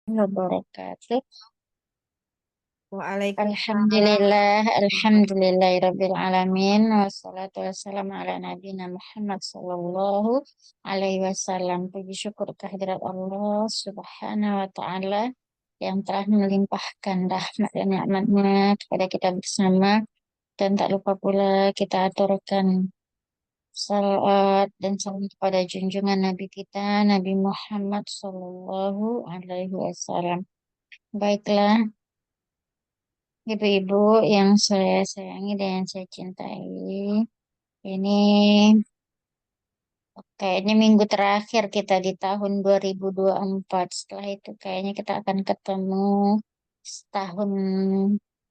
wabarakatuh. Waalaikumsalam. Alhamdulillah, alhamdulillahirabbil alamin. Wassalatu wassalamu ala nabiyina Muhammad sallallahu alaihi wasallam. Puji syukur kehadirat Allah Subhanahu wa taala yang telah melimpahkan rahmat dan nikmatnya kepada kita bersama, dan tak lupa pula kita aturkan salawat dan salam kepada junjungan Nabi kita Nabi Muhammad sallallahu alaihi wasallam. Baiklah, ibu-ibu yang saya sayangi dan yang saya cintai, ini kayaknya minggu terakhir kita di tahun 2024. Setelah itu kayaknya kita akan ketemu setahun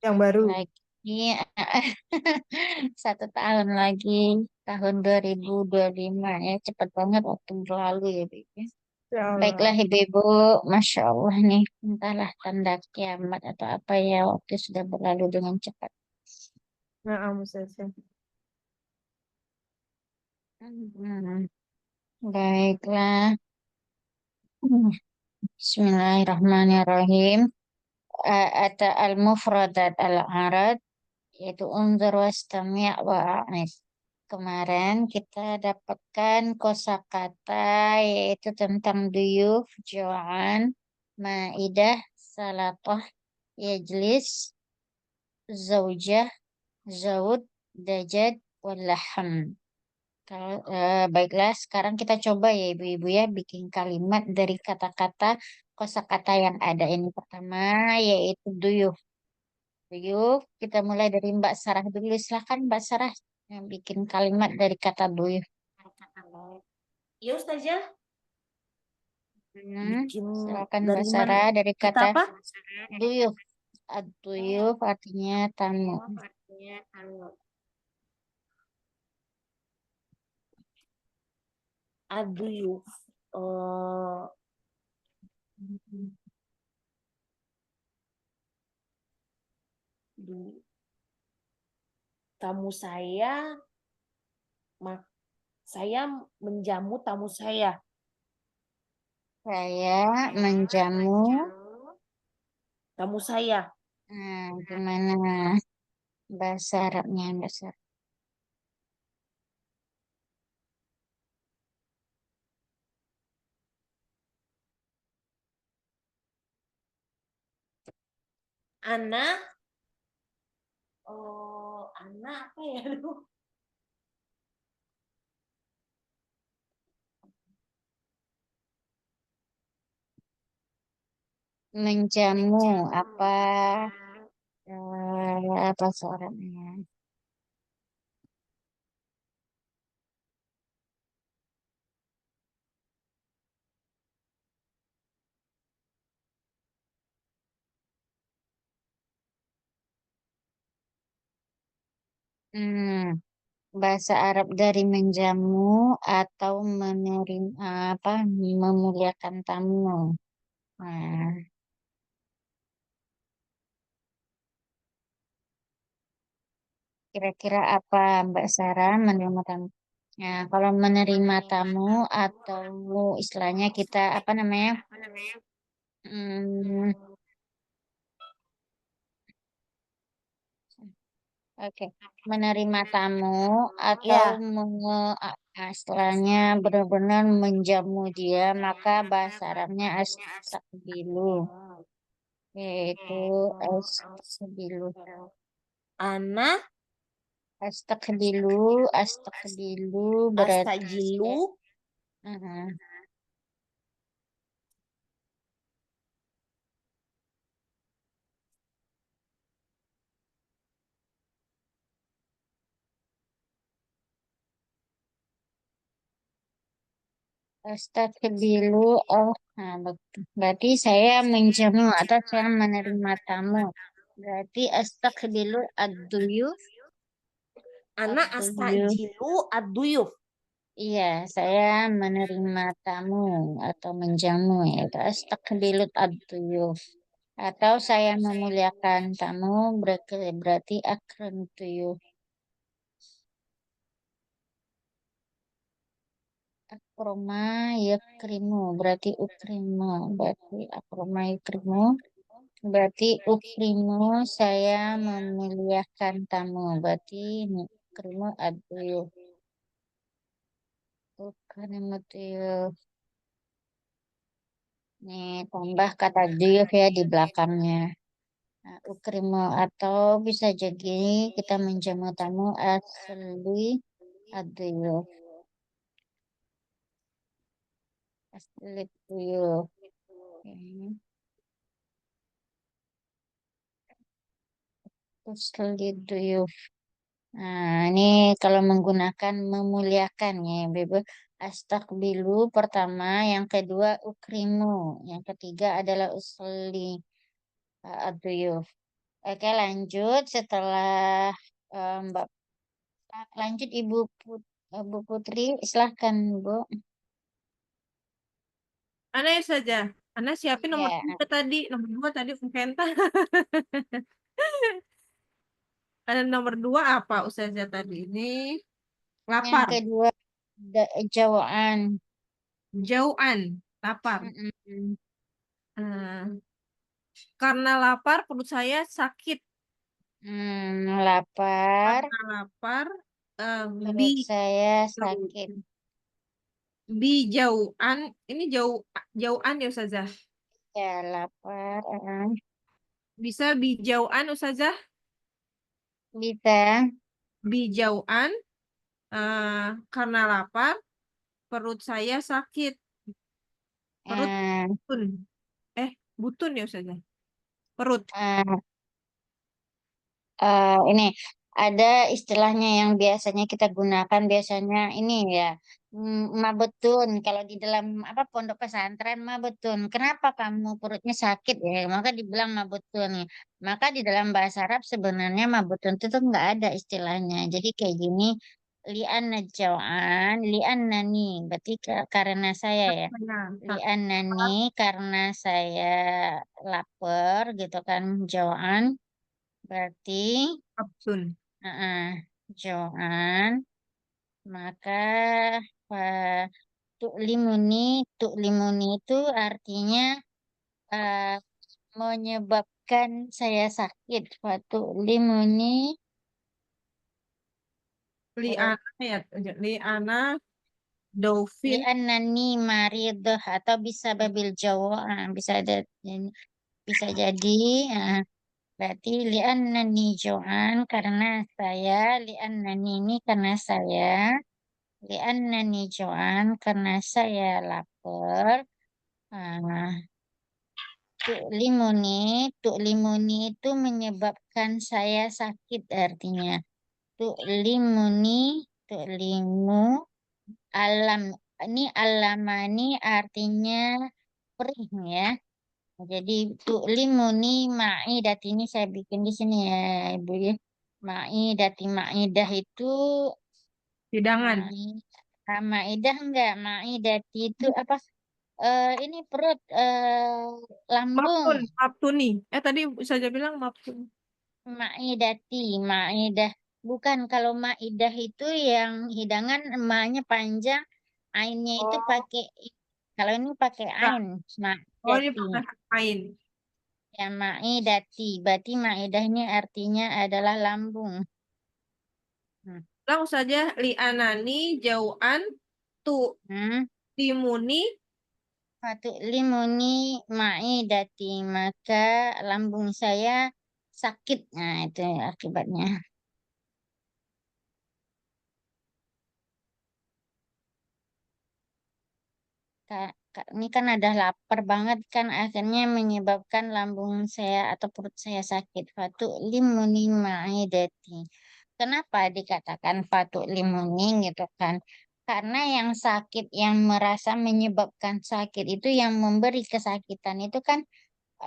Yang baru. lagi, 1 tahun lagi, tahun 2025 ya. Cepat banget waktu berlalu ya, Bibi. Ya Baiklah Allah. ibu-ibu, Masya Allah nih, entahlah tanda kiamat atau apa ya, waktu sudah berlalu dengan cepat. Nah, Ustazah. Hmm. Baiklah. Bismillahirrahmanirrahim. Ada al-mufradat al-arad, yaitu unzur wastami' wa'anid. Kemarin kita dapatkan kosakata yaitu tentang duyuf, jo'an, ma'idah, salatah, yajlis, zaujah, zaud, dajad, walaham. Baiklah, sekarang kita coba ya ibu-ibu ya bikin kalimat dari kata-kata kosakata yang ada ini. Pertama yaitu duyuf. Duyuf, kita mulai dari Mbak Sarah dulu. Silahkan Mbak Sarah yang bikin kalimat dari kata duyuf. Iya Ustazah, Hmm, bikin silakan Mbak dari mana? Sarah dari Kita kata apa? duyuf. Duyuf artinya tamu. Aduyuf. Eh, du- tamu saya, mak saya menjamu tamu saya. Saya menjamu. Tamu saya. Nah, gimana bahasa Arabnya Mbak Sarah? Ana, oh, Ana apa ya? Aduh. Menjamu apa apa seorangnya. Hmm, bahasa Arab dari menjamu atau menerima apa memuliakan tamu. Nah, kira-kira apa Mbak Sarah menerima tamu? Nah, kalau menerima tamu atau istilahnya kita apa namanya? Hmm, Oke, menerima tamu atau Ya. istilahnya benar-benar menjamu dia, maka bahasa Arabnya astaqbilu, yaitu astaqbilu, Ana astaqbilu, astaqbilu berarti astajilu uh, astaqbilu, oh, nah, berarti saya menjamu atau saya menerima tamu, berarti astaqbilu ad-duyuf, Ana ad-duyuf. astajilu aduyuf. Iya, saya menerima tamu atau menjamu yaitu astaqbilut ad-duyuf. Atau saya memuliakan tamu berarti akram tuyuf. akroma yakrimu berarti ukrimu berarti akroma yakrimu berarti ukrimu saya memuliakan tamu berarti ukrimu aduh ukrimu tuh nih tambah kata duyuf ya di belakangnya. Nah, ukrimu atau bisa jadi kita menjamu tamu asli aduyuf asli duyuf. Oke. Asli duyuf. Nah, ini kalau menggunakan memuliakan ya, Bebe. Astakbilu pertama, yang kedua ukrimu, yang ketiga adalah usli aduyuf. Oke, lanjut setelah Mbak lanjut Ibu Putri, silahkan Bu. Ana ya saja. Ana siapin nomor Ya, 3 tadi. Nomor 2 tadi Kenta. Ada nomor 2 apa Ustazah tadi? Ini yang lapar. kedua jawaan. Jauhan. Lapar. Mm-mm. Hmm, karena lapar perut saya sakit. Lapar, Karena lapar. Bi perut saya sakit. bi jauhan. Ini jauhan ya Ustazah. Ya, lapar. Bisa bi jauhan Ustazah. Bisa. Bi jauhan. Karena lapar perut saya sakit. Perut eh, butun. Butun ya Ustazah. Perut. eh, ini ada istilahnya yang biasanya kita gunakan biasanya ini ya mabetun kalau di dalam apa pondok pesantren mabetun kenapa kamu perutnya sakit ya maka dibilang mabetun ya maka di dalam bahasa Arab sebenarnya mabetun itu tuh nggak ada istilahnya jadi kayak gini lian najauan lian nani berarti karena saya ya Nah, lian nani karena saya lapar gitu kan jauan berarti Abdul. Joan, maka eh, tuklimuni itu artinya eh, menyebabkan saya sakit. Tuklimuni Liana ya. Liana Dovin. li'annani maridah atau bisa babil jawa bisa ada bisa jadi eh, berarti li'annani joan karena saya li'annani ini karena saya li'annani jo'an karena saya lapar. Ah, tu'limuni itu menyebabkan saya sakit artinya. Tu'limuni, tu'limu, alam. Ini alamani artinya perih ya. Jadi tu'limuni ma'idat ini saya bikin di sini ya Ibu ya. Ma'idah itu Hidangan. Maidah enggak, maidati itu apa? Ini perut, lambung, Maptun. Maptuni. Tadi saja bilang Maptun. maidati, maidah. Bukan kalau maidah itu yang hidangan emaknya panjang, ainnya itu Oh, pakai, kalau ini pakai enggak. ain, Oh, ini maidati. pakai kain. Ya maidati, berarti maidah ini artinya adalah lambung. Hmm. Langsung saja li'anani jauhan tu Hmm. timuni. Fatuk limuni maidati maka lambung saya sakit. Nah, itu akibatnya. Ini kan ada lapar banget kan akhirnya menyebabkan lambung saya atau perut saya sakit. Fatuk limuni maidati. Kenapa dikatakan fatuk limuni gitu kan? Karena yang sakit, yang merasa menyebabkan sakit itu yang memberi kesakitan itu kan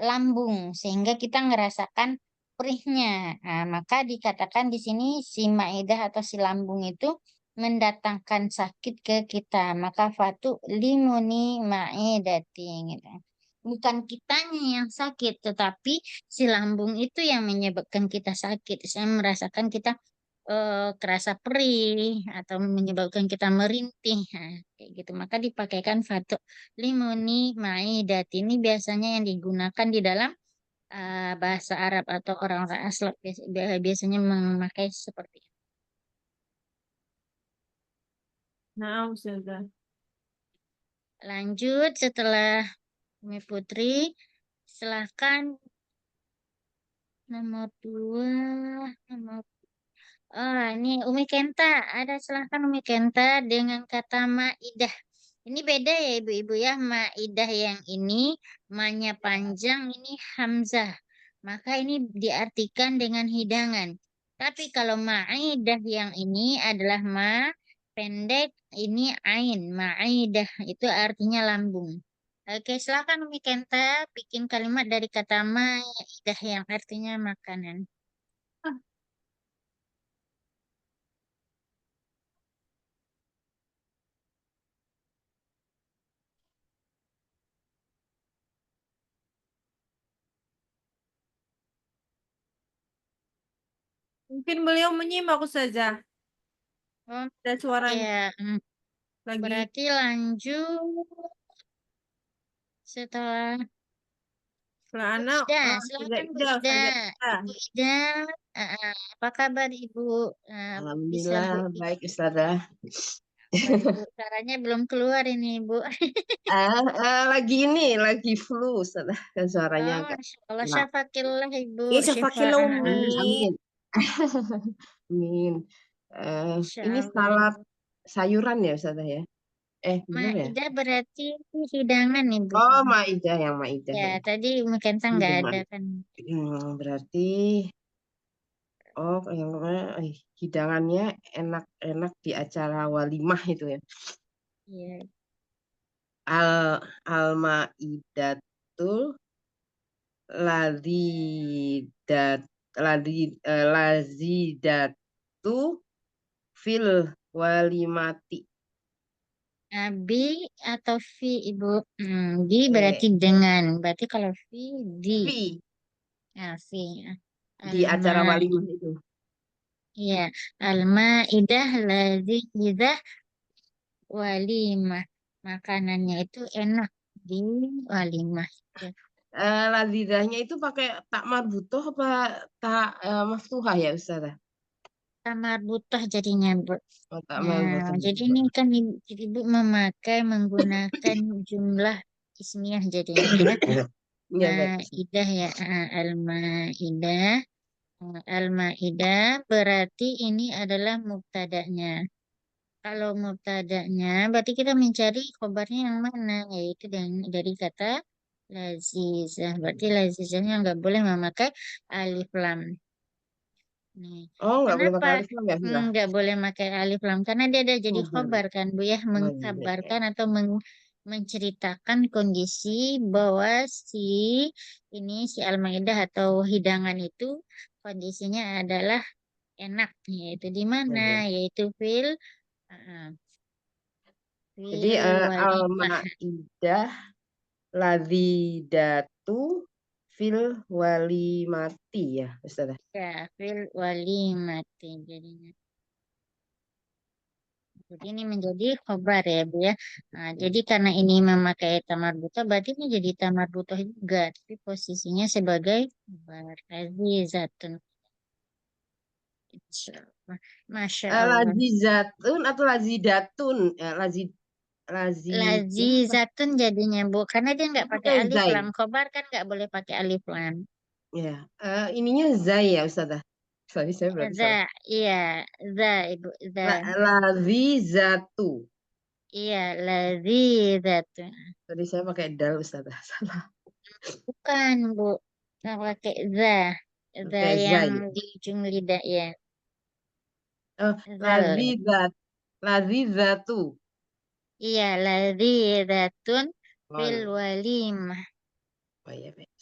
lambung sehingga kita ngerasakan perihnya. Nah, maka dikatakan di sini si maidah atau si lambung itu mendatangkan sakit ke kita. Maka fatu limuni maidati gitu. Bukan kitanya yang sakit, tetapi si lambung itu yang menyebabkan kita sakit. Saya merasakan kita kerasa perih atau menyebabkan kita merintih. Nah, kayak gitu. Maka dipakaikan fatu limuni maidat ini biasanya yang digunakan di dalam bahasa Arab atau orang-orang asli biasanya memakai seperti itu. Nah, Ustazah. Lanjut setelah Umi Putri, silahkan nomor dua, nomor ini Umi Kenta. Ada silahkan Umi Kenta dengan kata maidah. Ini beda ya ibu-ibu ya. Maidah yang ini, ma-nya panjang, ini hamzah. Maka ini diartikan dengan hidangan. Tapi kalau maidah yang ini adalah ma pendek, ini ain. Maidah itu artinya lambung. Oke, silakan Umi Kenta bikin kalimat dari kata maidah yang artinya makanan. Ah, mungkin beliau menyimak Ustazah. Oh, Ada suaranya ya. lagi. Berarti lanjut setelah Bu Celana, Ida. Ustazah Silakan Bu Ida, Ida. Ustazah Ida. Ibu Ida, apa kabar Ibu? Bisa Alhamdulillah Bu baik Ustazah. baik Bu. Caranya belum keluar ini Ibu. Lagi flu Ustazah. Kan suaranya Oh, agak Masya Allah. enak. Syafakillah Ibu. Ih, Syafaqillah Syifaan. Umi. Amin. Amin. Insya Ini Allah salad Ibu. sayuran ya Ustazah ya? Bener ya? Maidah berarti hidangan Ibu. Oh, Maidah yang Maidah Ya, ya. tadi mungkin nggak ada Minuman. kan. Berarti yang kemarin hidangannya enak-enak di acara walimah itu ya. Iya. Al Al-Maidatul lazidat lazidatu fil walimati. B atau V Ibu? B berarti eh, dengan. Berarti kalau V di. fi Ya, V. Ya. di acara Alma. walimah itu. Iya. Al-Maidah lazidah walimah. Makanannya itu enak di walimah. Ya. Lazidahnya itu pakai tak marbutoh apa tak maftuhah ya Ustazah? Kamar butuh jadinya, Bu. Oh, tak Nah, marbutoh. jadi ini kan ibu memakai menggunakan jumlah ismiyah jadinya ya. Ya baik. Maidah ya, al-Maidah. Al-Maidah berarti ini adalah mubtada'nya. Kalau mubtada'nya berarti kita mencari khobarnya yang mana, yaitu dari kata lazizah. Berarti lazizahnya nggak boleh memakai alif lam. Nih, Oh, nggak boleh kenapa pakai alif lam ya Ustazah? nggak boleh pakai alif lam? Karena dia ada jadi Khobar. khobar kan, Bu ya, Oh iya, iya. mengkabarkan atau menceritakan kondisi bahwa si Al-Maidah atau hidangan itu kondisinya adalah enak, yaitu di mana? Iya. Yaitu uh, Jadi fil walimah. al-Maidah lazidatu fil walimati ya Ustazah. Ya, fil walimati jadinya. Jadi ini menjadi khobar ya Bu ya. Nah, jadi karena ini memakai tamar buta, berarti ini jadi tamar buta juga. Tapi posisinya sebagai khobar. Azizatun. Insyaallah. Masya Allah. Lazizatun atau lazidatun? Lazidah Lazizatun jadinya Bu. Karena dia nggak pakai pakai alif zai. lam. Khobar kan nggak boleh pakai alif lam. Ya, ininya zai ya Ustazah. Sorry, saya berarti Za, salah. iya. Za, Ibu. Za. Lazizatu. Iya, lazizatun. Tadi saya pakai dal Ustazah. Salah. Bukan Bu. Nggak pakai za. Za Pakai yang zai. di ujung lidah ya. Oh, Zal. lazizatu. Iya, ladzidatun fil Oh, walimah. oh ya, baik.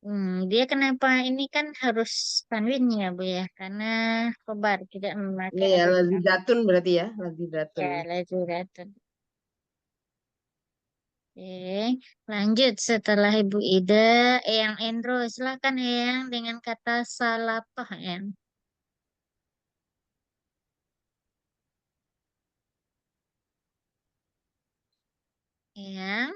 Mm-mm. Dia kenapa ini kan harus tanwin ya, Bu ya? Karena khobar tidak Iya memakai ya, alif lam. lazidatun berarti ya, lazidatun. Ya, ladzidatun. Oke, lanjut setelah Ibu Ida, Eyang Endro, silakan Eyang dengan kata salatoh Eyang.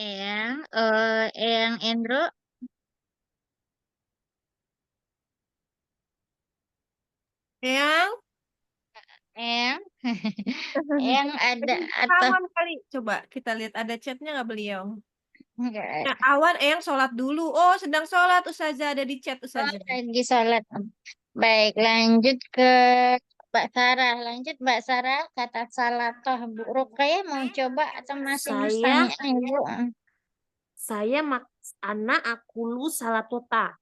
Eyang, Eyang Endro, Eyang, Eyang, Eyang ada Eyang atau kawan kali. Coba kita lihat ada chatnya nggak beliau? enggak? Nah, awan Eyang sholat dulu. Oh, sedang sholat Ustazah, ada di chat Oh, Ustazah. lagi sholat. Baik, lanjut ke Mbak Sarah. Lanjut Mbak Sarah, kata salatoh Bu Rukaya mau coba atau masih Saya mustami'ah Ibu? saya mak anak akulu salatota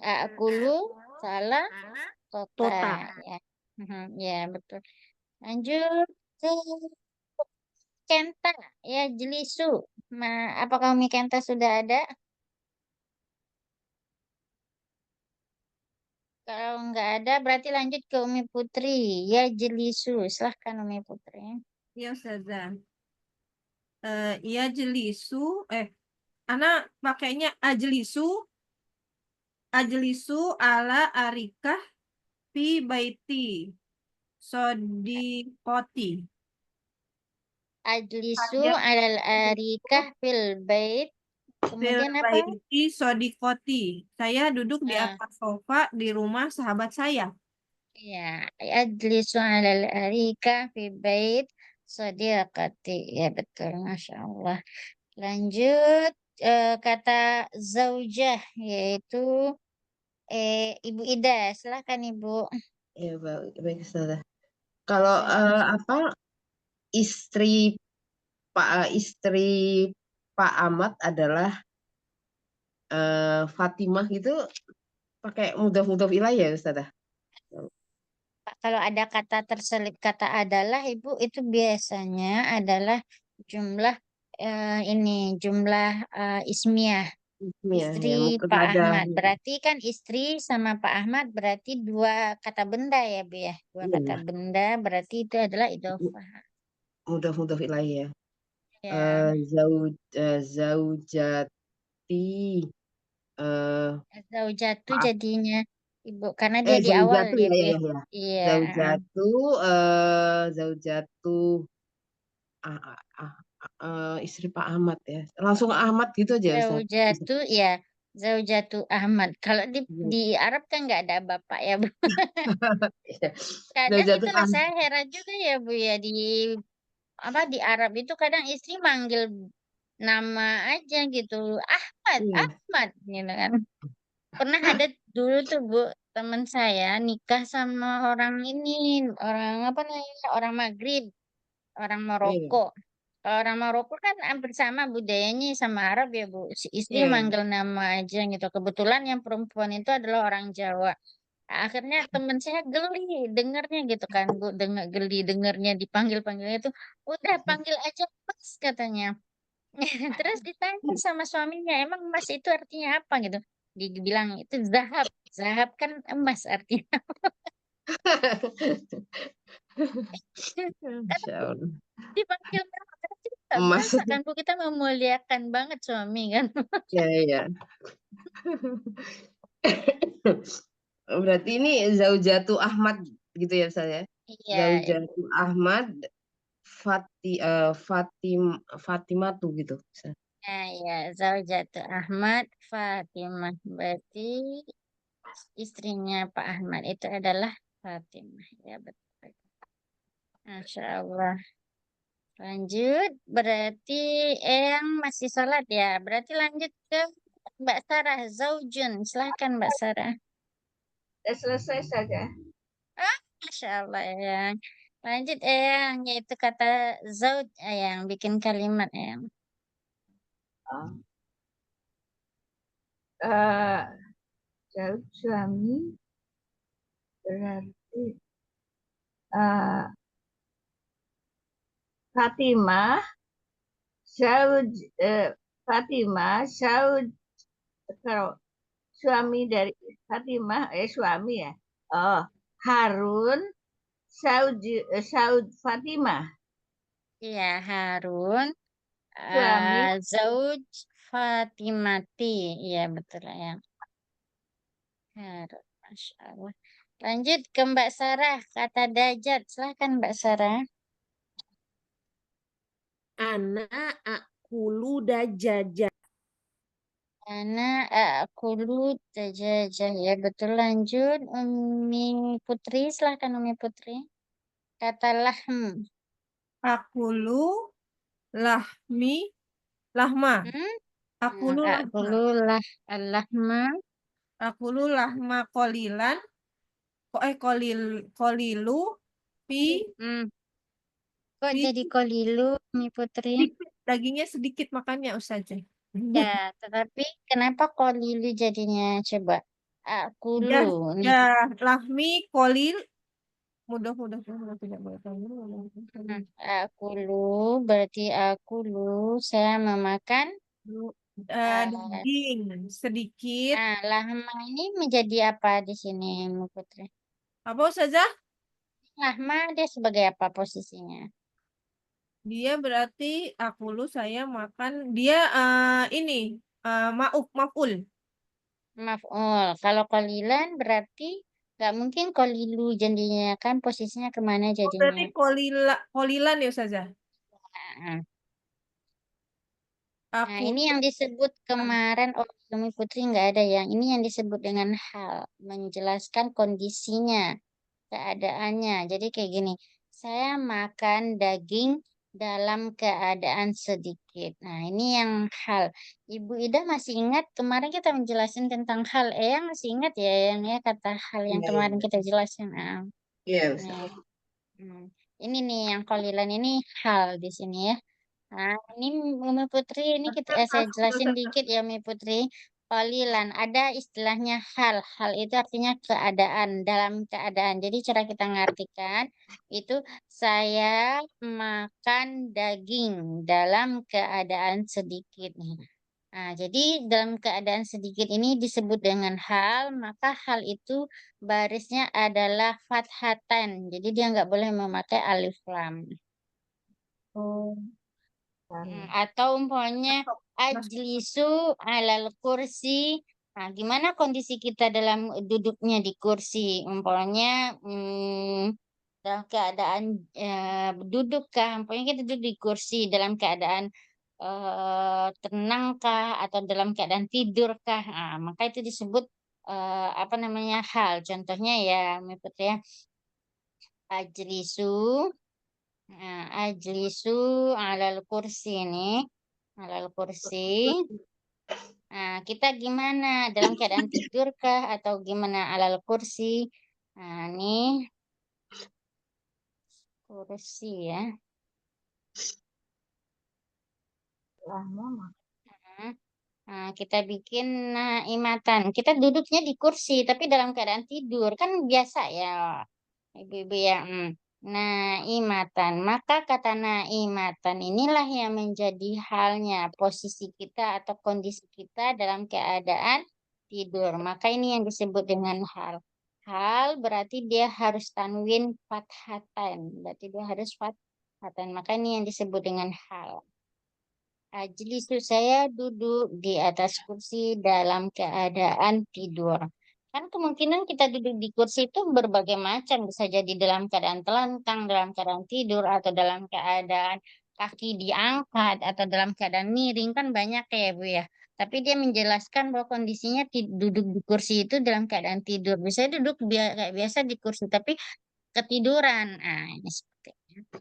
Akulu salah tota tota. ya. Ya betul. Lanjut ke Kenta ya jelisu. Apakah Umi Kenta sudah ada? Kalau nggak ada berarti lanjut ke Umi Putri ya jelisu. Silahkan Umi Putri. Iya Ustazah. Iya jelisu. Anak pakainya ajelisu ala arikah fi baiti sodikoti. Ajlisu Ya, alal arikah fil bait. fil Kemudian apa? baiti sodikoti. Saya duduk di Nah, atas sofa di rumah sahabat saya. ya, ajlisu alal arikah fi bait sadiqati. Ya betul, Masya Allah. Lanjut kata zaujah yaitu Ibu Ida. Silahkan Ibu. Ya, baik, baik, Ustazah. Kalau Ya, apa istri istri Pak Ahmad adalah Fatimah gitu pakai mudhaf ilaih ya Ustazah? Pak, kalau ada kata terselip kata adalah Ibu itu biasanya adalah jumlah ini jumlah ismiyah. Ya, Istri ya mungkin Pak ada Ahmad. Berarti kan istri sama Pak Ahmad berarti dua kata benda ya, Bu ya. Dua kata ya, benda berarti itu adalah idhofah. mudhaf ilaih ya. Ya, Zaujati eh zaujatu maaf jadinya Ibu karena dia di awal zaujatu ya, ya Bu ya ya. ya ya. Iya. Zaujatu zaujatu ah, ah, ah, istri Pak Ahmad ya. Langsung Ahmad gitu aja Ustaz. Zaujatu ya, Zaujatu Ahmad. Kalau di Arab kan nggak ada bapak ya, Bu. Kadang Zaujatu itulah Ahmad. saya heran juga ya, Bu ya di apa di Arab itu kadang istri manggil nama aja gitu. Ahmad, Iya. Ahmad gitu kan. Pernah ada dulu tuh Bu, teman saya nikah sama orang ini, orang apa namanya? Orang Maghrib, orang Iya. Maroko. Kalau orang Maroko kan hampir sama budayanya sama Arab ya Bu. Si istri Iya. manggil nama aja gitu. Kebetulan yang perempuan itu adalah orang Jawa. Akhirnya temen saya geli dengernya gitu kan Bu, geli dengernya dipanggil-panggilnya itu udah panggil aja Mas katanya. Terus ditanya sama suaminya, emang emas itu artinya apa gitu? Dibilang itu zahab. Zahab kan emas artinya. Karena Masya Allah. dipanggil nama karena kita nggak Emas. biasa kan Bu, kita memuliakan banget suami kan. Ya, ya. Berarti ini Zaujatu Ahmad gitu ya saya. Iya, Ibu. Zaujatu Ahmad Fatimatu gitu. Nah, ya, Zaujatu Ahmad Fatimah. Berarti istrinya Pak Ahmad itu adalah Fatimah. Ya, betul. Masya Allah. Lanjut, berarti yang masih sholat ya. Berarti lanjut ke Mbak Sarah, Zaujun. Silahkan Mbak Sarah. Sudah selesai saja. Ah, Masya Allah yang. Lanjut yang yaitu kata zauj yang bikin kalimat yang. Uh, suami Berarti eh, Fatimah, Saud, Fatimah, Saud, kalau suami dari Fatimah, suami ya. Oh, Harun, Saud Fatimah, Iya, Harun, suami. Zauj Fatimati. Iya, betul ya. Harun, Masya Allah. Lanjut ke Mbak Sarah, kata Dajat. Silahkan Mbak Sarah. Ana akulu dajaja. Anak akulu dajajah. Ya, betul. Lanjut, Umi Putri. Silahkan Umi Putri. Kata lahm. Akulu lahmi lahma. Hmm? Akulu lahma. Akulu lahma. Akulu lahma kolilan. Kolilu pi Hmm. Kok pi jadi kolilu, Umi Putri? sedikit. Dagingnya sedikit makannya Ustazah. Ya, tetapi kenapa kolilu jadinya? Coba. Akulu. Udah, Nih. lahmi kolil. Mudah tidak boleh tahu. Akulu berarti akulu. Saya memakan. eh, Daging sedikit. Lahma ini menjadi apa di sini, Umi Putri? Apa Ustazah? Lahma dia sebagai apa posisinya? Dia berarti akulu saya makan. Dia ini maf'ul. Maf'ul. Kalau kolilan berarti nggak mungkin kolilu jadinya kan posisinya kemana Oh, jadinya? berarti kolilan ya Ustazah. Nah, nah, Aku ini yang disebut kemarin oleh Umi Putri nggak ada yang ini yang disebut dengan hal menjelaskan kondisinya, keadaannya. Jadi kayak gini, saya makan daging dalam keadaan sedikit. Nah, ini yang hal. Ibu Ida masih ingat kemarin kita menjelaskan tentang hal. Yang masih ingat ya yang ya kata hal yang Iya, kemarin iya. kita jelaskan. Nah, Iya, nih, Ustaz. ini nih yang kolilan ini hal di sini ya. Nah, ini Umi Putri, ini saya jelasin dikit ya Umi Putri. Kolilan, ada istilahnya hal. Hal itu artinya keadaan, dalam keadaan. Jadi cara kita ngartikan, itu saya makan daging dalam keadaan sedikit. Nah, jadi dalam keadaan sedikit ini disebut dengan hal, maka hal itu barisnya adalah fathatan. Jadi dia nggak boleh memakai alif lam. oh, Atau umpamanya masuk. ajlisu alal kursi. Nah, gimana kondisi kita dalam duduknya di kursi? Umpamanya dalam keadaan duduk kah? Umpamanya kita duduk di kursi dalam keadaan tenangkah atau dalam keadaan tidurkah? Nah, maka itu disebut apa namanya hal. Contohnya ya, Putri ya, ajlisu. Nah, ajlisu alal kursi ini, alal kursi. Nah, kita gimana? Dalam keadaan tidur kah atau gimana alal kursi? Nah, ini kursi ya. Lama. Nah, kita bikin naimatan. Kita duduknya di kursi, tapi dalam keadaan tidur. Kan biasa ya, ibu-ibu ya. Naimatan. Maka kata naimatan inilah yang menjadi halnya, posisi kita atau kondisi kita dalam keadaan tidur. Maka ini yang disebut dengan hal. Hal berarti dia harus tanwin fathatan. Berarti dia harus fathatan. Maka ini yang disebut dengan hal. Ajlisu saya duduk di atas kursi dalam keadaan tidur. Kan kemungkinan kita duduk di kursi itu berbagai macam. Bisa jadi dalam keadaan telentang, dalam keadaan tidur, atau dalam keadaan kaki diangkat, atau dalam keadaan miring. Kan banyak ya Bu ya. Tapi dia menjelaskan bahwa kondisinya duduk di kursi itu dalam keadaan tidur. Bisa duduk kayak biasa di kursi, tapi ketiduran. Nah, ini seperti itu.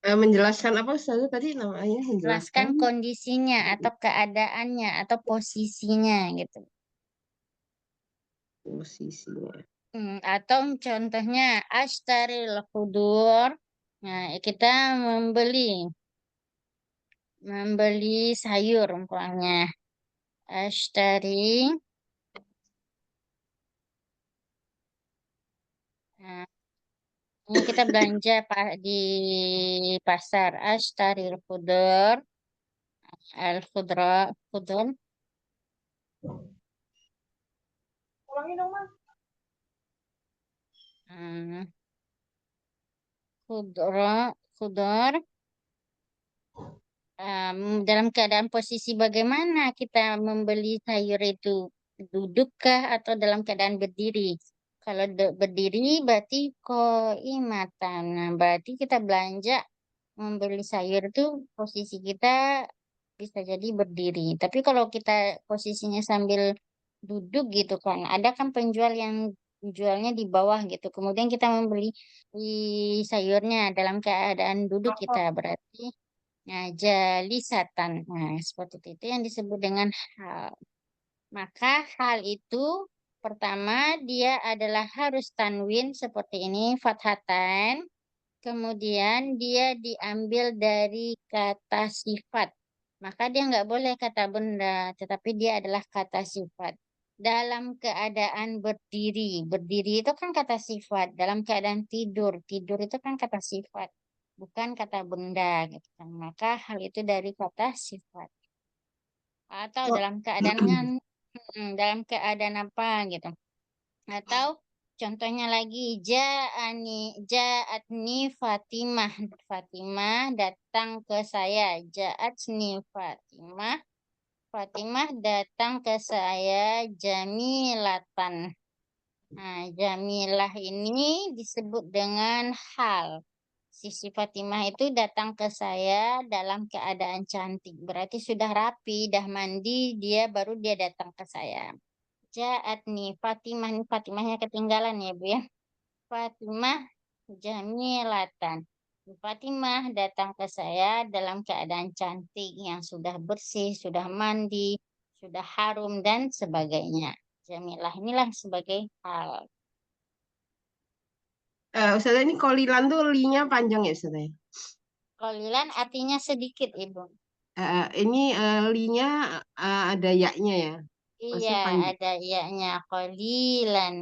Menjelaskan apa Ustaz tadi namanya? Jelaskan Menjelaskan kondisinya atau keadaannya atau posisinya gitu. posisinya. Atau contohnya ashtaril khudur. Nah, kita membeli sayur umpamanya. Ashtari Ini kita belanja di pasar. Ashtaril khudar. Al-khudra. Khudar. Hmm, khudra. Khudar. Dalam keadaan posisi bagaimana kita membeli sayur itu? Dudukkah atau dalam keadaan berdiri? Kalau berdiri berarti qaimatan. Nah, berarti kita belanja membeli sayur itu posisi kita bisa jadi berdiri. Tapi kalau kita posisinya sambil duduk gitu kan, ada kan penjual yang jualnya di bawah gitu. Kemudian kita membeli sayurnya dalam keadaan duduk kita berarti jalisatan. Nah, seperti itu yang disebut dengan hal. Maka hal itu pertama dia adalah harus tanwin seperti ini, fathatan. Kemudian dia diambil dari kata sifat. Maka dia nggak boleh kata benda, tetapi dia adalah kata sifat. Dalam keadaan berdiri, berdiri itu kan kata sifat. Dalam keadaan tidur, tidur itu kan kata sifat, bukan kata benda gitu kan. Maka hal itu dari kata sifat. Atau Oh, dalam keadaan dalam keadaan apa gitu. Atau contohnya lagi ja'atni Fatimah. Fatimah datang ke saya. Ja'atni Fatimah. Fatimah datang ke saya jamilatan. Nah, jamilah ini disebut dengan hal. Sisi Fatimah itu datang ke saya dalam keadaan cantik. Berarti sudah rapi, dah mandi, dia datang ke saya. Ja'atni Fatimah, ini Fatimahnya ketinggalan ya Bu ya. Fatimah jamilatan. Fatimah datang ke saya dalam keadaan cantik yang sudah bersih, sudah mandi, sudah harum dan sebagainya. Jamilah inilah sebagai hal. Ustazah ini kolilan tuh linya panjang ya Ustazah ya? Qalilan artinya sedikit Ibu. Ini linya ada yaknya ya? Iya, Maksudnya panjang. ada ianya qalilan.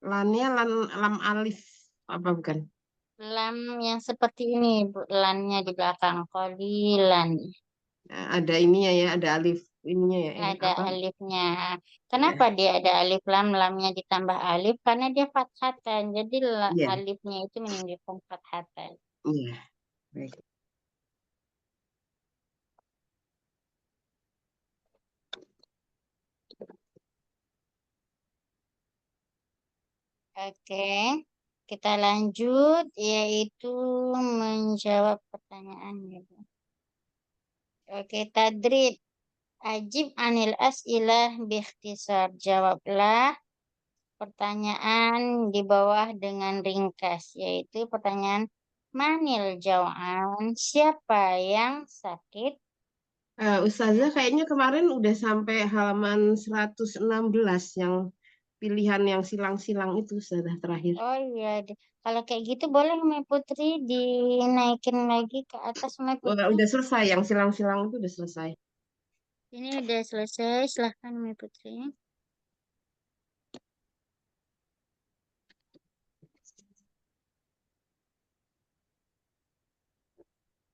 Lannya lam alif apa bukan? Lam yang seperti ini, Bu. Lannya di belakang qalilan. Ada ininya ya, ada alif ininya ya, Ada apa? alifnya. Ya, Kenapa dia ada alif lam, lamnya ditambah alif? Karena dia fathatan. Jadi iya, alifnya itu menunjukkan fathatan. iya. Baik. Oke, kita lanjut yaitu menjawab pertanyaan gitu. Oke, tadrib. Ajib anil as'ilah biikhtisar. Jawablah pertanyaan di bawah dengan ringkas, yaitu pertanyaan manil jau'an, siapa yang sakit? Ustazah kayaknya kemarin udah sampai halaman 116 yang pilihan yang silang-silang itu Ustazah terakhir. Oh iya, kalau kayak gitu boleh Mai Putri dinaikin lagi ke atas Mai Putri. Udah selesai, yang silang-silang itu udah selesai. Ini udah selesai, silahkan Mai Putri.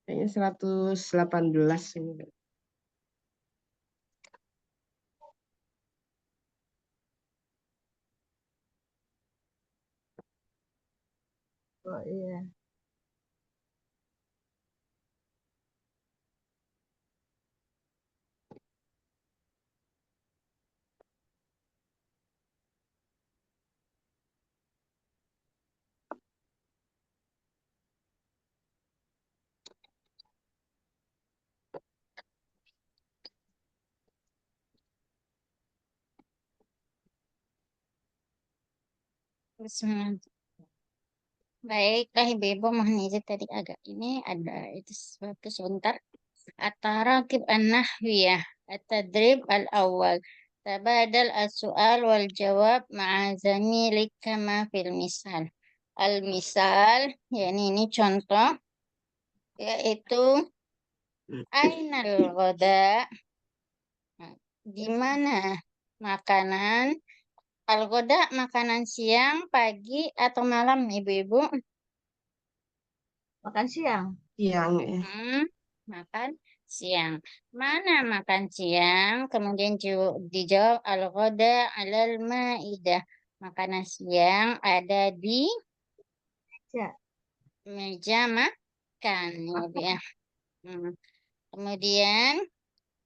Kayaknya 118 ini. Oh iya. Bismillah. Baiklah Ibu-Ibu, mohon izin tadi agak ini ada itu sesuatu sebentar. At-tarakib an-nahwiyah, at-tadrib al-awwal. Tabadal as-su'al wal jawab ma'a zamilik kama fil misal. Al-misal, yakni ini contoh, yaitu ainal ghoda, di mana makanan, Al-ghoda makanan siang, pagi, atau malam, Ibu-ibu? Makan siang. Siang ya. Makan siang. Mana makan siang? Kemudian dijawab al-ghoda alal ma'idah. Makanan siang ada di Ya. meja makan, ya, Bu, ya. Kemudian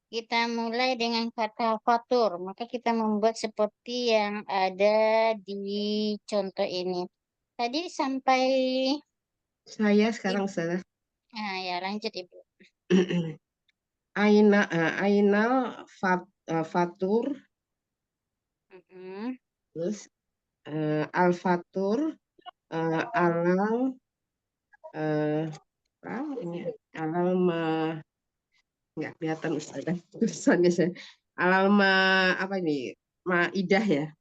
kita mulai dengan kata fatur. Maka kita membuat seperti yang ada di contoh ini. Tadi sampai Saya sekarang Ustazah. nah, ya lanjut Ibu. Ainal fatur, Mm-mm. terus al-fatur, alal, apa ini ya? Alal nggak kelihatan Ustazah tulisannya saya. Alal apa ini? Maidah ya.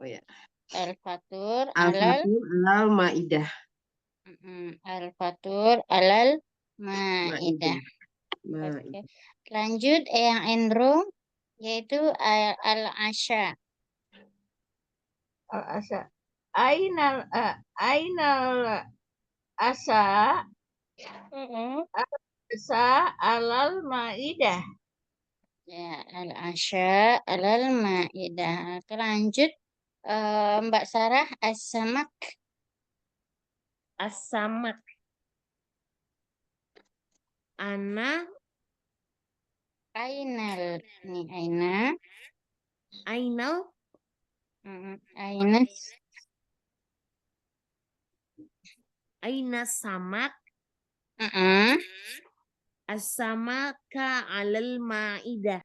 Oh ya. Al-fatur alal Al-fatur alal maidah. Al-fatur alal ma'idah. Maidah. Oke. Lanjut yang endrung yaitu al-asya. Al-asa. Ainal asa asa alal maidah. Ya, al-asya alal ma'idah. Oke, lanjut Mbak Sarah as-samak. As-samak. Ana Ainal. Ini aina. ainal Aina. aina samak Mm-mm. as-samaka alal ma'idah.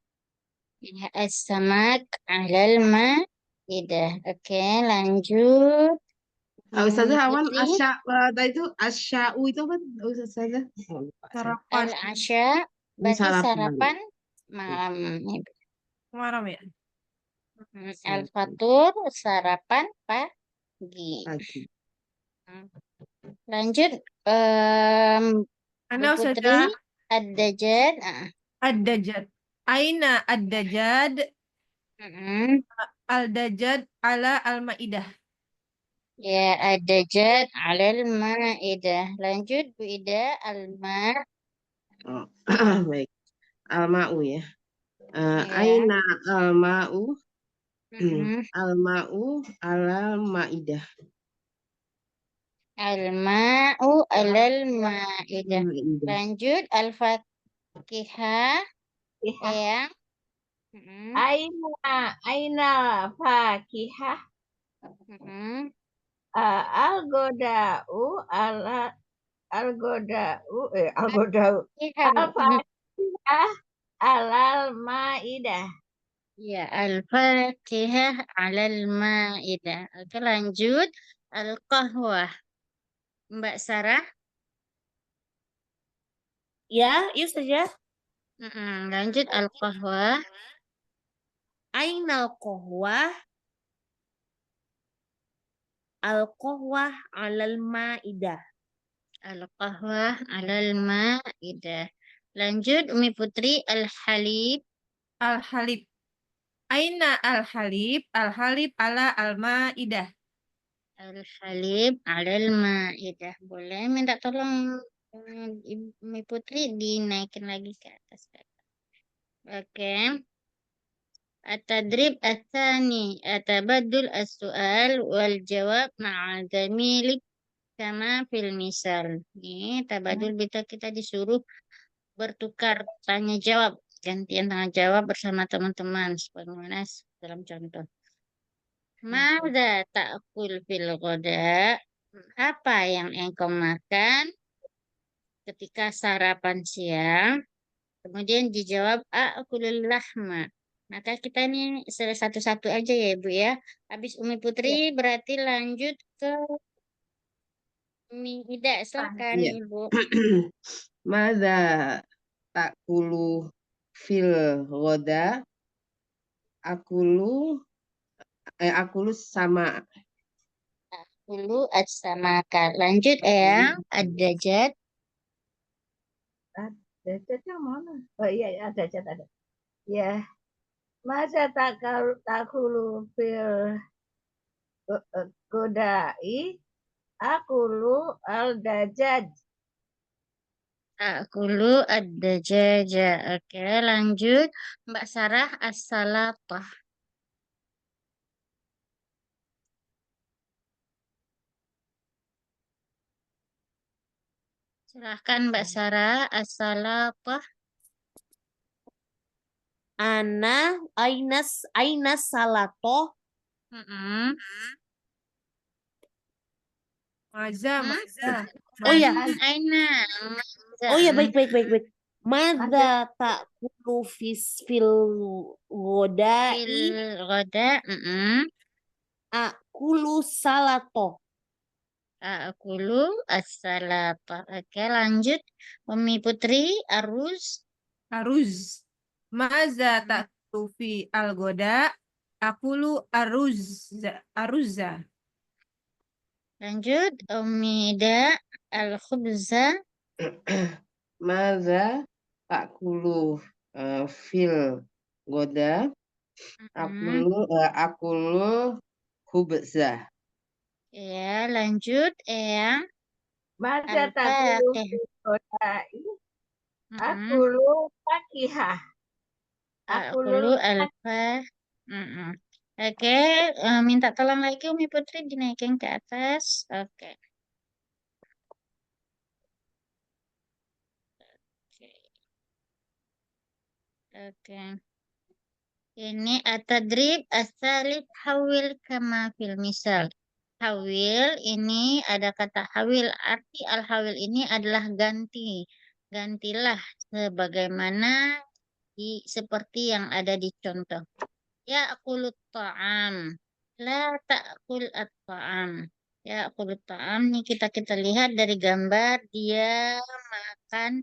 Ya, as-samak alal ma'idah. Oke, lanjut. Ustazah Awan Putri. tadi itu asya'u itu apa Ustazah? Oh, lupa saya. Sarapan Al-asya berarti sarapan malam. Ibu. malam ya. Al-fatur sarapan pagi. Pagi. Lanjut Bu Ana Putri Ustazah ad-dajjal. ad-dajjal. Aina ad-dajjal al-dajjal ala al-maidah. Ya, ad-dajjal alal ma'idah. Lanjut Bu Ida al-ma. Oh, baik. Al-ma'u ya. Ya. Aina al-ma'u al-ma'u ala ma'idah. Al-ma'u alal ma'idah. Ma'idah. Lanjut al-fakihah. Ya. Aina fakihah al-goda'u al-goda'u al-fakihah alal maidah. Ya, al-fakihah alal ma'idah. Oke, lanjut al-qahwah. Mbak Sarah. Ya, iya Ustazah. Lanjut al-qahwah. Ainal qahwah al-qahwah alal ma'idah. Al-qahwah alal ma'idah. Lanjut Umi Putri al-halib. Al-halib. Aina al-halib al-halib ala al-maidah. Al-halib alal ma'idah. Boleh minta tolong Umi Putri dinaikin lagi ke atas. Oke. At-tadrib at-tani atabadul as-su'al wal jawab ma'a zamilik kama fil misal. Ini tabadul kita disuruh bertukar tanya jawab, gantian tanya jawab bersama teman-teman sebagaimana dalam contoh. Mada ta'kul fil ghoda? Apa yang engkau makan ketika sarapan siang? Kemudian dijawab akulul lahma. Maka kita nih satu-satu aja ya Ibu ya. Habis Umi Putri berarti lanjut ke Umi Ida. Silakan Iya. Ibu. Mada takulu fil ghoda? Akulu sama. Dulu as-samaka. Lanjut ya. Ad-dajjal. Dajjal yang mana? Oh iya, dajjal ada. Ya, masa takulu fil godai akulu al-dajaj. Akulu ad-dajaja. Oke, lanjut. Mbak Sarah as-salatah. Silahkan Mbak Sarah as-salatah. Aina salatoh. Mm-mm. Maza, Hmm? maza. Oh ya, Aina. oh ya, baik. Mada ta'kulu fil godai Fil roda. Mm-mm. akulu salatoh. Akulu as-salatah. Oke, lanjut. Umi Putri aruz. Aruz. Maza ta'kulu fi al-goda. Akulu aruzza. Lanjut. Umi Ida al-khubza. Maza takulu fil goda Mm-mm. akulu hubza. Ya, lanjut. Eyang Mada takulu al-faqih. fil godai Mm-mm. akulu fakihah. Akulu Akulu alfa. Mm-mm. Oke, minta tolong lagi Umi Putri dinaikin ke atas. Oke. Oke. Oke. Ini atadrib asalib hawil kama fil misal. Hawil ini ada kata hawil. Arti al-hawil ini adalah ganti. Gantilah sebagaimana seperti yang ada di contoh. Ya'kulut ta'am. La ta'kul at-ta'am. Ya'kulut ta'am. Ini kita lihat dari gambar dia makan